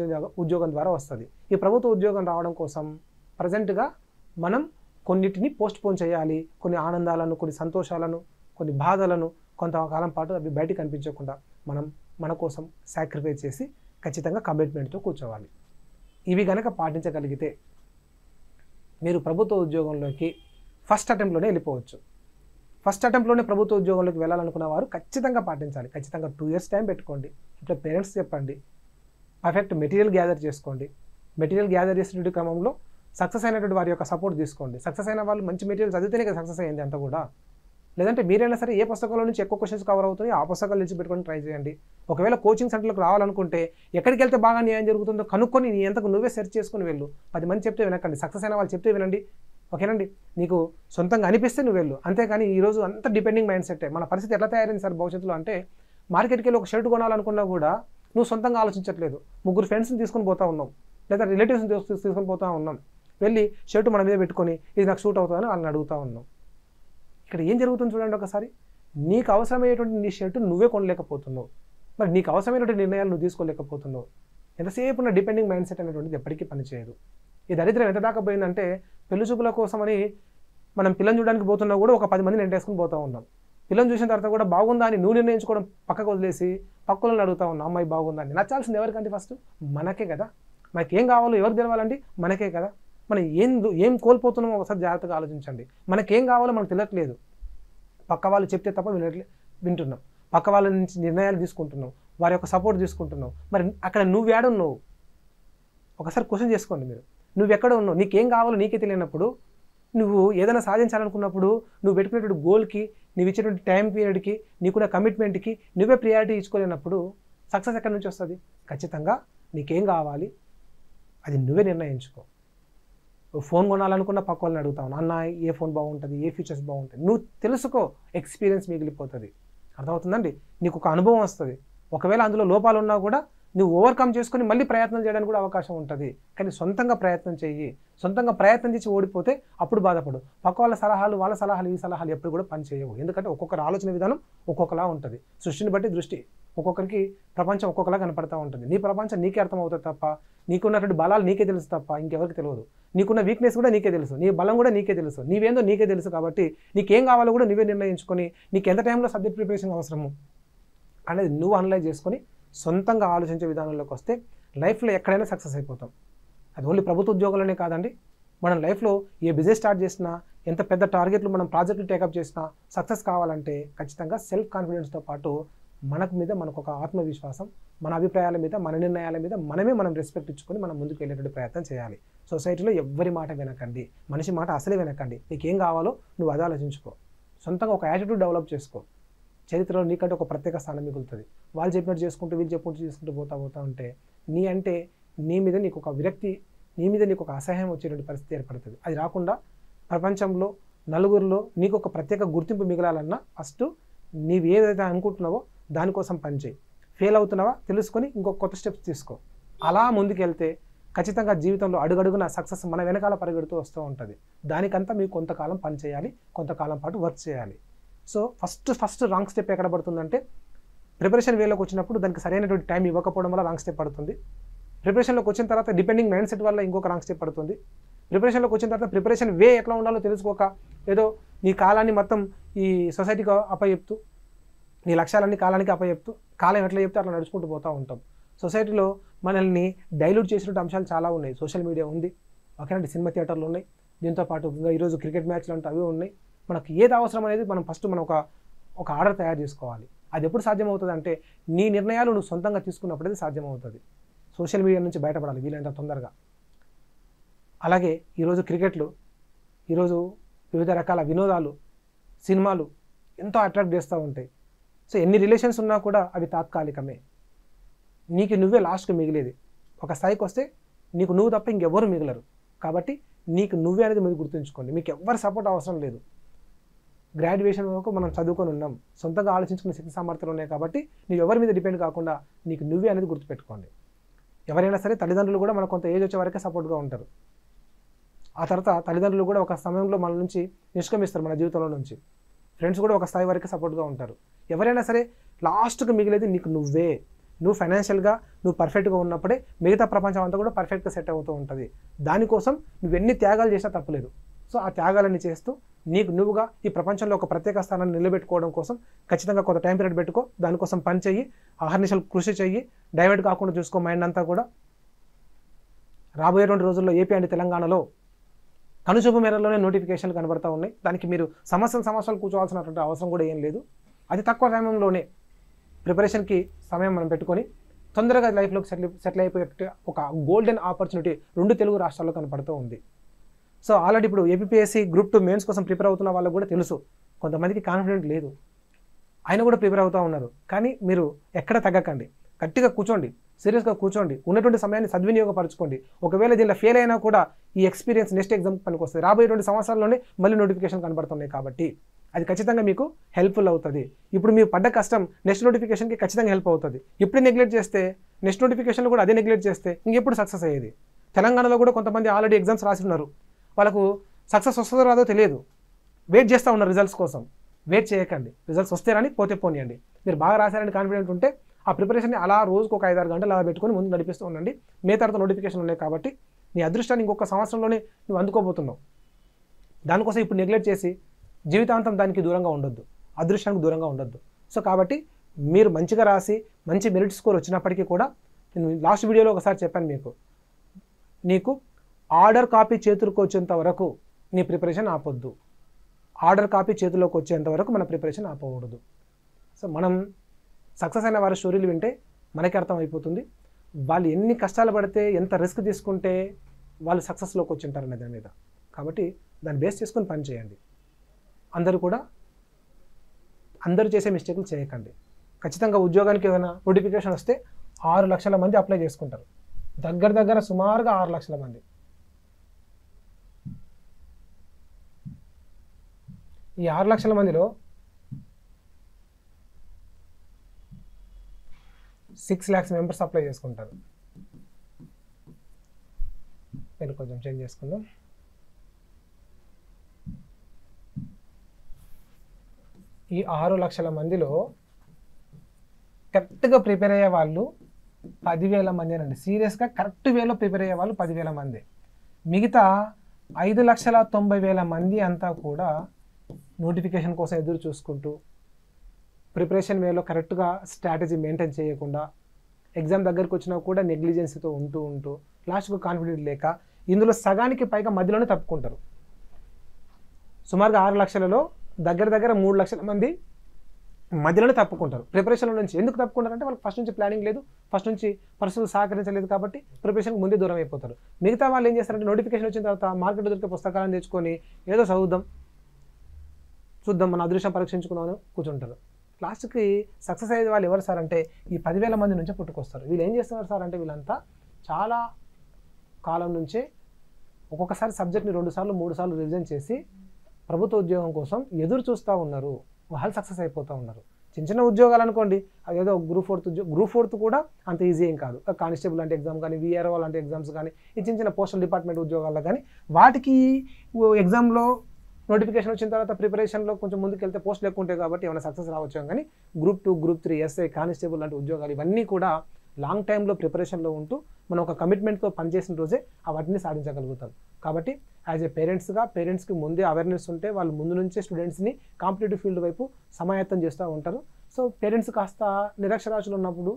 ఉద్యోగం ద్వారా వస్తుంది. ఈ ప్రభుత్వ ఉద్యోగం రావడం కోసం ప్రజెంట్గా మనం కొన్నిటిని పోస్ట్ పోన్ చేయాలి. కొన్ని ఆనందాలను, కొన్ని సంతోషాలను, కొన్ని బాధలను కొంతకాలం పాటు అవి బయటికి కనిపించకుండా మనం మన కోసం సాక్రిఫైస్ చేసి ఖచ్చితంగా కమిట్మెంట్తో కూర్చోవాలి. ఇవి కనుక పాటించగలిగితే మీరు ప్రభుత్వ ఉద్యోగంలోకి ఫస్ట్ అటెంప్ట్లోనే వెళ్ళిపోవచ్చు. ఫస్ట్ అటెంప్ట్లోనే ప్రభుత్వ ఉద్యోగంలోకి వెళ్ళాలనుకున్న వారు ఖచ్చితంగా పాటించాలి. ఖచ్చితంగా 2 years టైం పెట్టుకోండి. ఇట్లా పేరెంట్స్ చెప్పండి. పర్ఫెక్ట్ మెటీరియల్ గ్యాదర్ చేసుకోండి. మెటీరియల్ గ్యాదర్ చేసినటువంటి క్రమంలో సక్సెస్ అయినటువంటి వారి యొక్క సపోర్ట్ తీసుకోండి. సక్సెస్ అయిన వాళ్ళు మంచి మెటీరియల్ చదివితేనే కదా సక్సెస్ అయ్యింది అంతా కూడా. లేదంటే మీరైనా సరే ఏ పుస్తకంలో నుంచి ఎక్కువ క్వశ్చన్స్ కవర్ అవుతాయి ఆ పుస్తకాలు తెచ్చి పెట్టుకొని ట్రై చేయండి. ఒకవేళ కోచింగ్ సెంటర్లకు రావాలనుకుంటే ఎక్కడికి వెళ్తే బాగా న్యాయం జరుగుతుందో కనుక్కొని నీ ఎంతకు నువ్వే సెర్చ్ చేసుకుని వెళ్ళు. 10 మంది చెప్తే వినకండి. సక్సెస్ అయిన వాళ్ళు చెప్తే వినండి. ఓకేనండి, నీకు సొంతంగా అనిపిస్తే నువ్వు వెళ్ళు. అంతేకాని ఈరోజు అంత డిపెండింగ్ మైండ్ సెట్టే. మన పరిస్థితి ఎట్లా తయారైంది సార్ భవిష్యత్తులో అంటే, మార్కెట్కి వెళ్ళి ఒక షర్ట్ కొనాలనుకున్నా కూడా నువ్వు సొంతంగా ఆలోచించట్లేదు. 3 ఫ్రెండ్స్ని తీసుకొని పోతా ఉన్నాం, లేదా రిలేటివ్స్ని తీసుకొని పోతా ఉన్నాం. వెళ్ళి షర్ట్ మన మీద పెట్టుకొని ఇది నాకు సూట్ అవుతుందని వాళ్ళని అడుగుతూ ఉన్నాం. ఇక్కడ ఏం జరుగుతుంది చూడండి ఒకసారి. నీకు అవసరమయ్యేటువంటి నీ షర్ట్ నువ్వే కొనలేకపోతున్నావు. మరి నీకు అవసరమైనటువంటి నిర్ణయాలు నువ్వు తీసుకోలేకపోతున్నావు. ఎంతసేపు ఉన్న డిపెండింగ్ మైండ్ సెట్ అనేటువంటిది ఎప్పటికీ పనిచేయదు. ఈ దరిద్రం ఎంత దాకా పోయిందంటే పెళ్లి చూపుల కోసమని మనం పిల్లని చూడడానికి పోతున్నా కూడా ఒక 10 మందిని ఎంటేసుకుని పోతూ ఉన్నాం. పిల్లని చూసిన తర్వాత కూడా బాగుందా అని నువ్వు నిర్ణయించుకోవడం పక్కకు వదిలేసి పక్కలను అడుగుతా ఉన్నాం అమ్మాయి బాగుందా అని. నచ్చాల్సింది ఎవరికంటే ఫస్ట్ మనకే కదా. మనకి ఏం కావాలో ఎవరికి తెలవాలండి? మనకే కదా. మనం ఏం కోల్పోతున్నామో ఒకసారి జాగ్రత్తగా ఆలోచించండి. మనకేం కావాలో మనకు తెలియట్లేదు. పక్క వాళ్ళు చెప్తే తప్ప వింటున్నాం. పక్క వాళ్ళ నుంచి నిర్ణయాలు తీసుకుంటున్నాం, వారి యొక్క సపోర్ట్ తీసుకుంటున్నావు. మరి అక్కడ నువ్వు ఏడున్నావు? ఒకసారి క్వశ్చన్ చేసుకోండి మీరు. నువ్వెక్కడ ఉన్నావు? నీకేం కావాలో నీకే తెలియనప్పుడు, నువ్వు ఏదైనా సాధించాలనుకున్నప్పుడు, నువ్వు పెట్టుకునేటువంటి గోల్కి, నువ్వు ఇచ్చేటువంటి టైం పీరియడ్కి, నీకున్న కమిట్మెంట్కి నువ్వే ప్రియారిటీ ఇచ్చుకోలేనప్పుడు సక్సెస్ ఎక్కడి నుంచి వస్తుంది? ఖచ్చితంగా నీకేం కావాలి అది నువ్వే నిర్ణయించుకో. ఫోన్ కొనాలనుకున్న పక్క వాళ్ళని అడుగుతావు, అన్న ఏ ఫోన్ బాగుంటుంది, ఏ ఫీచర్స్ బాగుంటుంది, నువ్వు తెలుసుకో. ఎక్స్పీరియన్స్ మిగిలిపోతుంది. అర్థమవుతుందండి? నీకు ఒక అనుభవం వస్తుంది. ఒకవేళ అందులో లోపాలు ఉన్నా కూడా నువ్వు ఓవర్కమ్ చేసుకుని మళ్ళీ ప్రయత్నం చేయడానికి కూడా అవకాశం ఉంటుంది. కానీ సొంతంగా ప్రయత్నం చెయ్యి. సొంతంగా ప్రయత్నం చేసి ఓడిపోతే అప్పుడు బాధపడు. పక్క వాళ్ళ సలహాలు, ఈ సలహాలు ఎప్పుడు కూడా పని చేయవు. ఎందుకంటే ఒక్కొక్కరి ఆలోచన విధానం ఒక్కొక్కలా ఉంటుంది. సృష్టిని బట్టి దృష్టి ఒక్కొక్కరికి ప్రపంచం ఒక్కొక్కలా కనపడతా ఉంటుంది. నీ ప్రపంచం నీకే అర్థమవుతుంది తప్ప, నీకున్నటువంటి బలాలు నీకే తెలుసు తప్ప ఇంకెవరికి తెలియదు. నీకున్న వీక్నెస్ కూడా నీకే తెలుసు, నీ బలం కూడా నీకే తెలుసు, నీవేందో నీకే తెలుసు. కాబట్టి నీకేం కావాలో కూడా నువ్వే నిర్ణయించుకొని, నీకు ఎంత టైంలో సబ్జెక్ట్ ప్రిపరేషన్ అవసరము అనేది నువ్వు అనలైజ్ చేసుకొని సొంతంగా ఆలోచించే విధానంలోకి వస్తే లైఫ్లో ఎక్కడైనా సక్సెస్ అయిపోతాం. అది ఓన్లీ ప్రభుత్వ ఉద్యోగాలనే కాదండి. మనం లైఫ్లో ఏ బిజినెస్ స్టార్ట్ చేసినా, ఎంత పెద్ద టార్గెట్లు మనం ప్రాజెక్టులు టేకప్ చేసినా సక్సెస్ కావాలంటే ఖచ్చితంగా సెల్ఫ్ కాన్ఫిడెన్స్తో పాటు మనకు ఒక ఆత్మవిశ్వాసం, మన అభిప్రాయాల మీద, మన నిర్ణయాల మీద మనం రెస్పెక్ట్ ఇచ్చుకొని మనం ముందుకు వెళ్ళేటువంటి ప్రయత్నం చేయాలి. సొసైటీలో ఎవ్వరి మాట వినకండి, మనిషి మాట అసలే వినకండి. నీకేం కావాలో నువ్వు అది ఆలోచించుకో. సొంతంగా ఒక యాటిట్యూడ్ డెవలప్ చేసుకో. చరిత్రలో నీకంటే ఒక ప్రత్యేక స్థానం మిగులుతుంది. వాళ్ళు చెప్పినట్టు చేసుకుంటూ, వీళ్ళు చేసుకుంటూ పోతా ఉంటే నీ మీద నీకు ఒక విరక్తి, నీ మీద నీకు ఒక అసహ్యం వచ్చేటువంటి పరిస్థితి ఏర్పడుతుంది. అది రాకుండా ప్రపంచంలో నలుగురిలో నీకు ఒక ప్రత్యేక గుర్తింపు మిగలాలన్నా ఫస్ట్ నీవు ఏదైతే అనుకుంటున్నావో దానికోసం పనిచేయి. ఫెయిల్ అవుతున్నావా తెలుసుకొని ఇంకొక కొత్త స్టెప్స్ తీసుకో. అలా ముందుకెళ్తే ఖచ్చితంగా జీవితంలో అడుగడుగున సక్సెస్ మన వెనకాల పరిగెడుతూ వస్తూ ఉంటుంది. దానికంతా మీకు కొంతకాలం పని చేయాలి, కొంతకాలం పాటు వర్క్ చేయాలి. సో ఫస్ట్ రాంగ్ స్టెప్ ఎక్కడ పడుతుందంటే, ప్రిపరేషన్ వేలోకి వచ్చినప్పుడు దానికి సరైనటువంటి టైం ఇవ్వకపోవడం వల్ల రాంగ్ స్టెప్ పడుతుంది. ప్రిపరేషన్లోకి వచ్చిన తర్వాత డిపెండింగ్ మైండ్ సెట్ వల్ల ఇంకొక రాంగ్ స్టెప్ పడుతుంది. ప్రిపరేషన్లోకి వచ్చిన తర్వాత ప్రిపరేషన్ వే ఎట్లా ఉండాలో తెలుసుకోక ఏదో నీ కాలాన్ని మొత్తం ఈ సొసైటీకి అప్పచెప్తూ, నీ లక్ష్యాలన్నీ కాలానికి అప్పచెప్తూ, కాలం ఎట్లా చెప్తే అట్లా నడుచుకుంటూ పోతూ ఉంటాం. సొసైటీలో మనల్ని డైల్యూట్ చేసినట్టు అంశాలు చాలా ఉన్నాయి. సోషల్ మీడియా ఉంది, ఓకేనండి, సినిమా థియేటర్లు ఉన్నాయి, దీంతోపాటు ఇంకా ఈరోజు క్రికెట్ మ్యాచ్లు అంటే అవి ఉన్నాయి. మనకు ఏది అవసరం అనేది మనం ఫస్ట్ ఒక ఆర్డర్ తయారు చేసుకోవాలి. అది ఎప్పుడు సాధ్యమవుతుంది అంటే నీ నిర్ణయాలు నువ్వు సొంతంగా తీసుకున్నప్పుడైతే సాధ్యమవుతుంది. సోషల్ మీడియా నుంచి బయటపడాలి వీలైనంత తొందరగా. అలాగే ఈరోజు క్రికెట్లు, ఈరోజు వివిధ రకాల వినోదాలు, సినిమాలు ఎంతో అట్రాక్ట్ చేస్తూ ఉంటాయి. సో ఎన్ని రిలేషన్స్ ఉన్నా కూడా అవి తాత్కాలికమే. నీకు నువ్వే లాస్ట్కి మిగిలేది. ఒక స్థాయికి వస్తే నీకు నువ్వు తప్ప ఇంకెవ్వరు మిగలరు. కాబట్టి నీకు నువ్వే అనేది మీరు గుర్తుంచుకోండి. మీకు ఎవ్వరు సపోర్ట్ అవసరం లేదు. గ్రాడ్యుయేషన్ వరకు మనం చదువుకొని ఉన్నాం, సొంతంగా ఆలోచించుకునే శక్తి సామర్థ్యాలు ఉన్నాయి. కాబట్టి నువ్వు ఎవరి మీద డిపెండ్ కాకుండా నీకు నువ్వే అనేది గుర్తుపెట్టుకోండి. ఎవరైనా సరే తల్లిదండ్రులు కూడా మనకు కొంత ఏజ్ వచ్చే వరకే సపోర్ట్గా ఉంటారు. ఆ తర్వాత తల్లిదండ్రులు కూడా ఒక సమయంలో మన నుంచి నిష్క్రమిస్తారు, మన జీవితంలో నుంచి. ఫ్రెండ్స్ కూడా ఒక స్థాయి వరకే సపోర్ట్గా ఉంటారు. ఎవరైనా సరే లాస్ట్కి మిగిలేది నీకు నువ్వే. నువ్వు ఫైనాన్షియల్గా నువ్వు పర్ఫెక్ట్గా ఉన్నప్పుడే మిగతా ప్రపంచం అంతా కూడా పర్ఫెక్ట్గా సెట్ అవుతూ ఉంటుంది. దానికోసం నువ్వు ఎన్ని త్యాగాలు చేసినా తప్పలేదు. సో ఆ త్యాగాలన్నీ చేస్తూ నీకు నువ్వుగా ఈ ప్రపంచంలో ఒక ప్రత్యేక స్థానాన్ని నిలబెట్టుకోవడం కోసం ఖచ్చితంగా కొంత టైం పీరియడ్ పెట్టుకో. దానికోసం పని చెయ్యి, అహర్నిశలు కృషి చెయ్యి, డైవర్ట్ కాకుండా చూసుకో మైండ్ అంతా కూడా. రాబోయేటువంటి రోజుల్లో ఏపీ అండ్ తెలంగాణలో కనుచూపు మేరలోనే నోటిఫికేషన్లు కనబడతా ఉన్నాయి. దానికి మీరు సంవత్సరాలు కూర్చోవాల్సినటువంటి అవసరం కూడా ఏం లేదు. అతి తక్కువ సమయంలోనే ప్రిపరేషన్కి సమయం మనం పెట్టుకొని తొందరగా లైఫ్లోకి సెటిల్ అయిపోయే ఒక గోల్డెన్ ఆపర్చునిటీ 2 తెలుగు రాష్ట్రాల్లో కనపడుతూ ఉంది. సో ఆల్రెడీ ఇప్పుడు ఏపీఎస్సీ గ్రూప్ 2 మెయిన్స్ కోసం ప్రిపేర్ అవుతున్న వాళ్ళకు కూడా తెలుసు. కొంతమందికి కాన్ఫిడెంట్ లేదు, ఆయన కూడా ప్రిపేర్ అవుతూ ఉన్నారు. కానీ మీరు ఎక్కడ తగ్గకండి, గట్టిగా కూర్చోండి, సీరియస్గా కూర్చోండి, ఉన్నటువంటి సమయాన్ని సద్వినియోగపరచుకోండి. ఒకవేళ దీనిలో ఫెయిల్ అయినా కూడా ఈ ఎక్స్పీరియన్స్ నెక్స్ట్ ఎగ్జామ్ పనికి వస్తుంది. రాబోయేటువంటి సంవత్సరాల్లోనే మళ్ళీ నోటిఫికేషన్ కనబడుతున్నాయి కాబట్టి అది ఖచ్చితంగా మీకు హెల్ప్ఫుల్ అవుతుంది. ఇప్పుడు మీరు పడ్డ కష్టం నెక్స్ట్ నోటిఫికేషన్కి ఖచ్చితంగా హెల్ప్ అవుతుంది. ఇప్పుడు నెగ్లెక్ట్ చేస్తే నెక్స్ట్ నోటిఫికేషన్లో కూడా అదే నెగ్లెక్ట్ చేస్తే ఇంకెప్పుడు సక్సెస్ అయ్యేది. తెలంగాణలో కూడా కొంతమంది ఆల్రెడీ ఎగ్జామ్స్ రాసి ఉన్నారు, వాళ్ళకు సక్సెస్ వస్తుందో రాదో తెలియదు, వెయిట్ చేస్తూ ఉన్నారు రిజల్ట్స్ కోసం. వెయిట్ చేయకండి, రిజల్ట్స్ వస్తే రాని పోతే పోనీయండి. మీరు బాగా రాశారని కాన్ఫిడెంట్ ఉంటే ఆ ప్రిపరేషన్ని అలా రోజుకు ఒక 5-6 గంటలు అలా పెట్టుకొని ముందు నడిపిస్తూ ఉండండి. మే తర్వాత నోటిఫికేషన్ ఉన్నాయి కాబట్టి నీ అదృష్టాన్ని ఇంకొక సంవత్సరంలోనే నువ్వు అందుకోబోతున్నావు. దానికోసం ఇప్పుడు నెగ్లెక్ట్ చేసి జీవితాంతం దానికి దూరంగా ఉండొద్దు, అదృష్టానికి దూరంగా ఉండొద్దు. సో కాబట్టి మీరు మంచిగా రాసి మంచి మెరిట్ స్కోర్ వచ్చినప్పటికీ కూడా నేను లాస్ట్ వీడియోలో ఒకసారి చెప్పాను మీకు, నీకు ఆర్డర్ కాపీ చేతులకు వచ్చేంత వరకు నీ ప్రిపరేషన్ ఆపొద్దు. ఆర్డర్ కాపీ చేతిలోకి వచ్చేంత వరకు మన ప్రిపరేషన్ ఆపకూడదు. సో మనం సక్సెస్ అయిన వారి స్టోరీలు వింటే మనకి అర్థమైపోతుంది వాళ్ళు ఎన్ని కష్టాలు పడితే, ఎంత రిస్క్ తీసుకుంటే వాళ్ళు సక్సెస్లోకి వచ్చింటారనే దాని మీద. కాబట్టి దాన్ని బేస్ చేసుకొని పని చేయండి. అందరూ చేసే మిస్టేక్లు చేయకండి. ఖచ్చితంగా ఉద్యోగానికి ఏమైనా నోటిఫికేషన్ వస్తే 6 లక్షల మంది అప్లై చేసుకుంటారు. దగ్గర సుమారుగా 6 లక్షల మంది. ఈ 6 లక్షల మందిలో 6 lakhs మెంబర్స్ అప్లై చేసుకుంటారు. నేను కొంచెం చేంజ్ చేసుకుందాం. ఈ 6 లక్షల మందిలో కరెక్ట్గా ప్రిపేర్ అయ్యే వాళ్ళు 10,000 మంది అండి. సీరియస్గా కరెక్ట్ వేలో ప్రిపేర్ అయ్యే వాళ్ళు 10,000 మంది. మిగతా 5,90,000 మంది అంతా కూడా నోటిఫికేషన్ కోసం ఎదురు చూసుకుంటూ ప్రిపరేషన్ వేలో కరెక్ట్గా స్ట్రాటజీ మెయింటైన్ చేయకుండా ఎగ్జామ్ దగ్గరికి వచ్చినా కూడా నెగ్లిజెన్సీతో ఉంటూ లాస్ట్కు కాన్ఫిడెంట్ లేక ఇందులో సగానికి పైగా మధ్యలోనే తప్పుకుంటారు. సుమారుగా 6 లక్షలలో దగ్గర 3 లక్షల మంది మధ్యలోనే తప్పుకుంటారు ప్రిపరేషన్లో నుంచి. ఎందుకు తప్పుకుంటారంటే వాళ్ళకి ఫస్ట్ నుంచి ప్లానింగ్ లేదు, ఫస్ట్ నుంచి పరిస్థితులు సహకరించలేదు కాబట్టి ప్రిపరేషన్కి ముందే దూరం అయిపోతారు. మిగతా వాళ్ళు ఏం చేస్తారంటే నోటిఫికేషన్ వచ్చిన తర్వాత మార్కెట్లో దొరికే పుస్తకాలను తెచ్చుకొని ఏదో చూద్దాం మన అదృష్టం పరీక్షించుకున్నామని కూర్చుంటారు. లాస్ట్కి సక్సెస్ అయ్యే వాళ్ళు ఎవరు సార్ అంటే ఈ 10,000 మంది నుంచే పుట్టుకొస్తారు. వీళ్ళు ఏం చేస్తున్నారు సార్ అంటే వీళ్ళంతా చాలా కాలం నుంచే ఒక్కొక్కసారి సబ్జెక్ట్ని 2 సార్లు 3 సార్లు రివిజన్ చేసి ప్రభుత్వ ఉద్యోగం కోసం ఎదురు చూస్తూ ఉన్నారు. వాళ్ళు సక్సెస్ అయిపోతూ ఉన్నారు. చిన్న ఉద్యోగాలు అనుకోండి, అదేదో గ్రూప్ ఫోర్త్ కూడా అంత ఈజీ ఏం కాదు. కానిస్టేబుల్ అంటే ఎగ్జామ్ కానీ, విఆర్ఓ లాంటి ఎగ్జామ్స్ కానీ, ఈ చిన్న పోస్టల్ డిపార్ట్మెంట్ ఉద్యోగాల్లో కానీ వాటికి ఎగ్జామ్లో నోటిఫికేషన్ వచ్చిన తర్వాత ప్రిపరేషన్లో కొంచెం ముందుకెళ్తే పోస్టులు ఎక్కువ ఉంటాయి కాబట్టి ఏమైనా సక్సెస్ రావచ్చు. కానీ గ్రూప్ 2, గ్రూప్ 3, ఎస్ఐ, కానిస్టేబుల్ లాంటి ఉద్యోగాలు ఇవన్నీ కూడా లాంగ్ టైంలో ప్రిపరేషన్లో ఉంటూ మనం ఒక కమిట్మెంట్తో పనిచేసిన రోజే వాటిని సాధించగలుగుతాం. కాబట్టి యాజ్ ఏ పేరెంట్స్కి ముందే అవేర్నెస్ ఉంటే వాళ్ళు ముందు నుంచే స్టూడెంట్స్ని కాంపిటేటివ్ ఫీల్డ్ వైపు సమాయత్తం చేస్తూ ఉంటారు. సో పేరెంట్స్ కాస్త నిరక్షరాస్యులు ఉన్నప్పుడు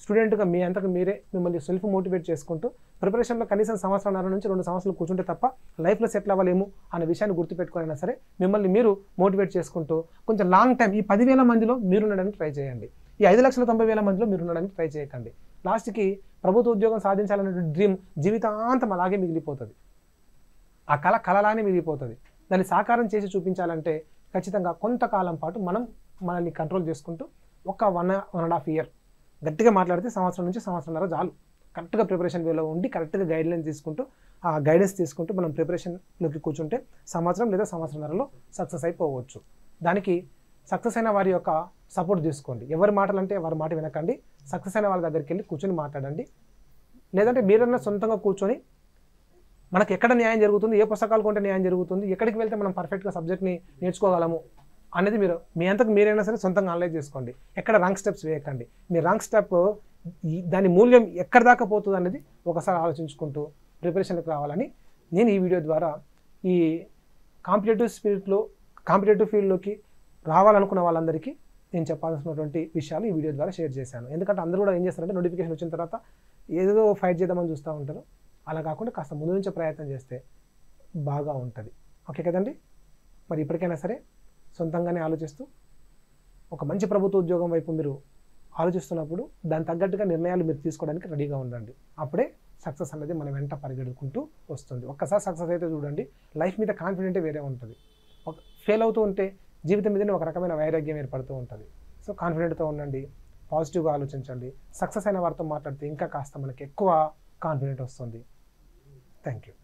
స్టూడెంట్గా మీ అంతకు మీరే మిమ్మల్ని సెల్ఫ్ మోటివేట్ చేసుకుంటూ ప్రిపరేషన్లో కనీసం 1.5 నుంచి 2 సంవత్సరాలు కూర్చుంటే తప్ప లైఫ్లో సెటిల్ అవ్వలేము అనే విషయాన్ని గుర్తుపెట్టుకునైనా సరే మిమ్మల్ని మీరు మోటివేట్ చేసుకుంటూ కొంచెం లాంగ్ టైం ఈ 10,000 మందిలో మీరు ఉండడానికి ట్రై చేయండి. ఈ 5,90,000 మందిలో మీరు ఉండడానికి ట్రై చేయకండి. లాస్ట్కి ప్రభుత్వ ఉద్యోగం సాధించాలనే డ్రీమ్ జీవితాంతం అలాగే మిగిలిపోతుంది. ఆ కలలానే మిగిలిపోతుంది. దాన్ని సాకారం చేసి చూపించాలంటే ఖచ్చితంగా కొంతకాలం పాటు మనల్ని కంట్రోల్ చేసుకుంటూ ఒక 1.5 year గట్టిగా మాట్లాడితే సంవత్సరం నుంచి సంవత్సరంన్నర చాలు. కరెక్ట్గా ప్రిపరేషన్ వేలో ఉండి కరెక్ట్గా గైడెన్స్ తీసుకుంటూ మనం ప్రిపరేషన్లోకి కూర్చుంటే సంవత్సరం లేదా సంవత్సరంన్నరలో సక్సెస్ అయిపోవచ్చు. దానికి సక్సెస్ అయిన వారి యొక్క సపోర్ట్ తీసుకోండి. ఎవరి మాటలు అంటే వారి మాట వినకండి. సక్సెస్ అయిన వాళ్ళ దగ్గరికి వెళ్ళి కూర్చొని మాట్లాడండి. లేదంటే మీరన్నా సొంతంగా కూర్చొని మనకు ఎక్కడ న్యాయం జరుగుతుంది, ఏ పుస్తకాలు కొంటే న్యాయం జరుగుతుంది, ఎక్కడికి వెళ్తే మనం పర్ఫెక్ట్గా సబ్జెక్ట్ని నేర్చుకోగలము అనేది మీరు మీ అంతకు మీరైనా సరే సొంతంగా అనలైజ్ చేసుకోండి. ఎక్కడ రాంగ్ స్టెప్స్ వేయకండి. మీ రాంగ్ స్టెప్ దాని మూల్యం ఎక్కడ దాకా పోతుంది అనేది ఒకసారి ఆలోచించుకుంటూ ప్రిపరేషన్కి రావాలని నేను ఈ వీడియో ద్వారా ఈ కాంపిటేటివ్ ఫీల్డ్లోకి రావాలనుకున్న వాళ్ళందరికీ నేను చెప్పాల్సినటువంటి విషయాలు ఈ వీడియో ద్వారా షేర్ చేశాను. ఎందుకంటే అందరూ కూడా ఏం చేస్తారంటే నోటిఫికేషన్ వచ్చిన తర్వాత ఏదో ఫైట్ చేద్దామని చూస్తూ ఉంటారు. అలా కాకుండా కాస్త ముందు నుంచే ప్రయత్నం చేస్తే బాగా ఉంటుంది. ఓకే కదండి? మరి ఇప్పటికైనా సరే సొంతంగానే ఆలోచిస్తూ ఒక మంచి ప్రభుత్వ ఉద్యోగం వైపు మీరు ఆలోచిస్తున్నప్పుడు దాని తగ్గట్టుగా నిర్ణయాలు మీరు తీసుకోవడానికి రెడీగా ఉండండి. అప్పుడే సక్సెస్ అనేది మన వెంట పరిగెడుకుంటూ వస్తుంది. ఒక్కసారి సక్సెస్ అయితే చూడండి, లైఫ్ మీద కాన్ఫిడెంటే వేరే ఉంటుంది. ఫెయిల్ అవుతూ ఉంటే జీవితం మీదనే ఒక రకమైన వైరాగ్యం ఏర్పడుతూ ఉంటుంది. సో కాన్ఫిడెంట్తో ఉండండి, పాజిటివ్గా ఆలోచించండి. సక్సెస్ అయిన వారితో మాట్లాడితే ఇంకా కాస్త మనకి ఎక్కువ కాన్ఫిడెంట్ వస్తుంది. Thank you.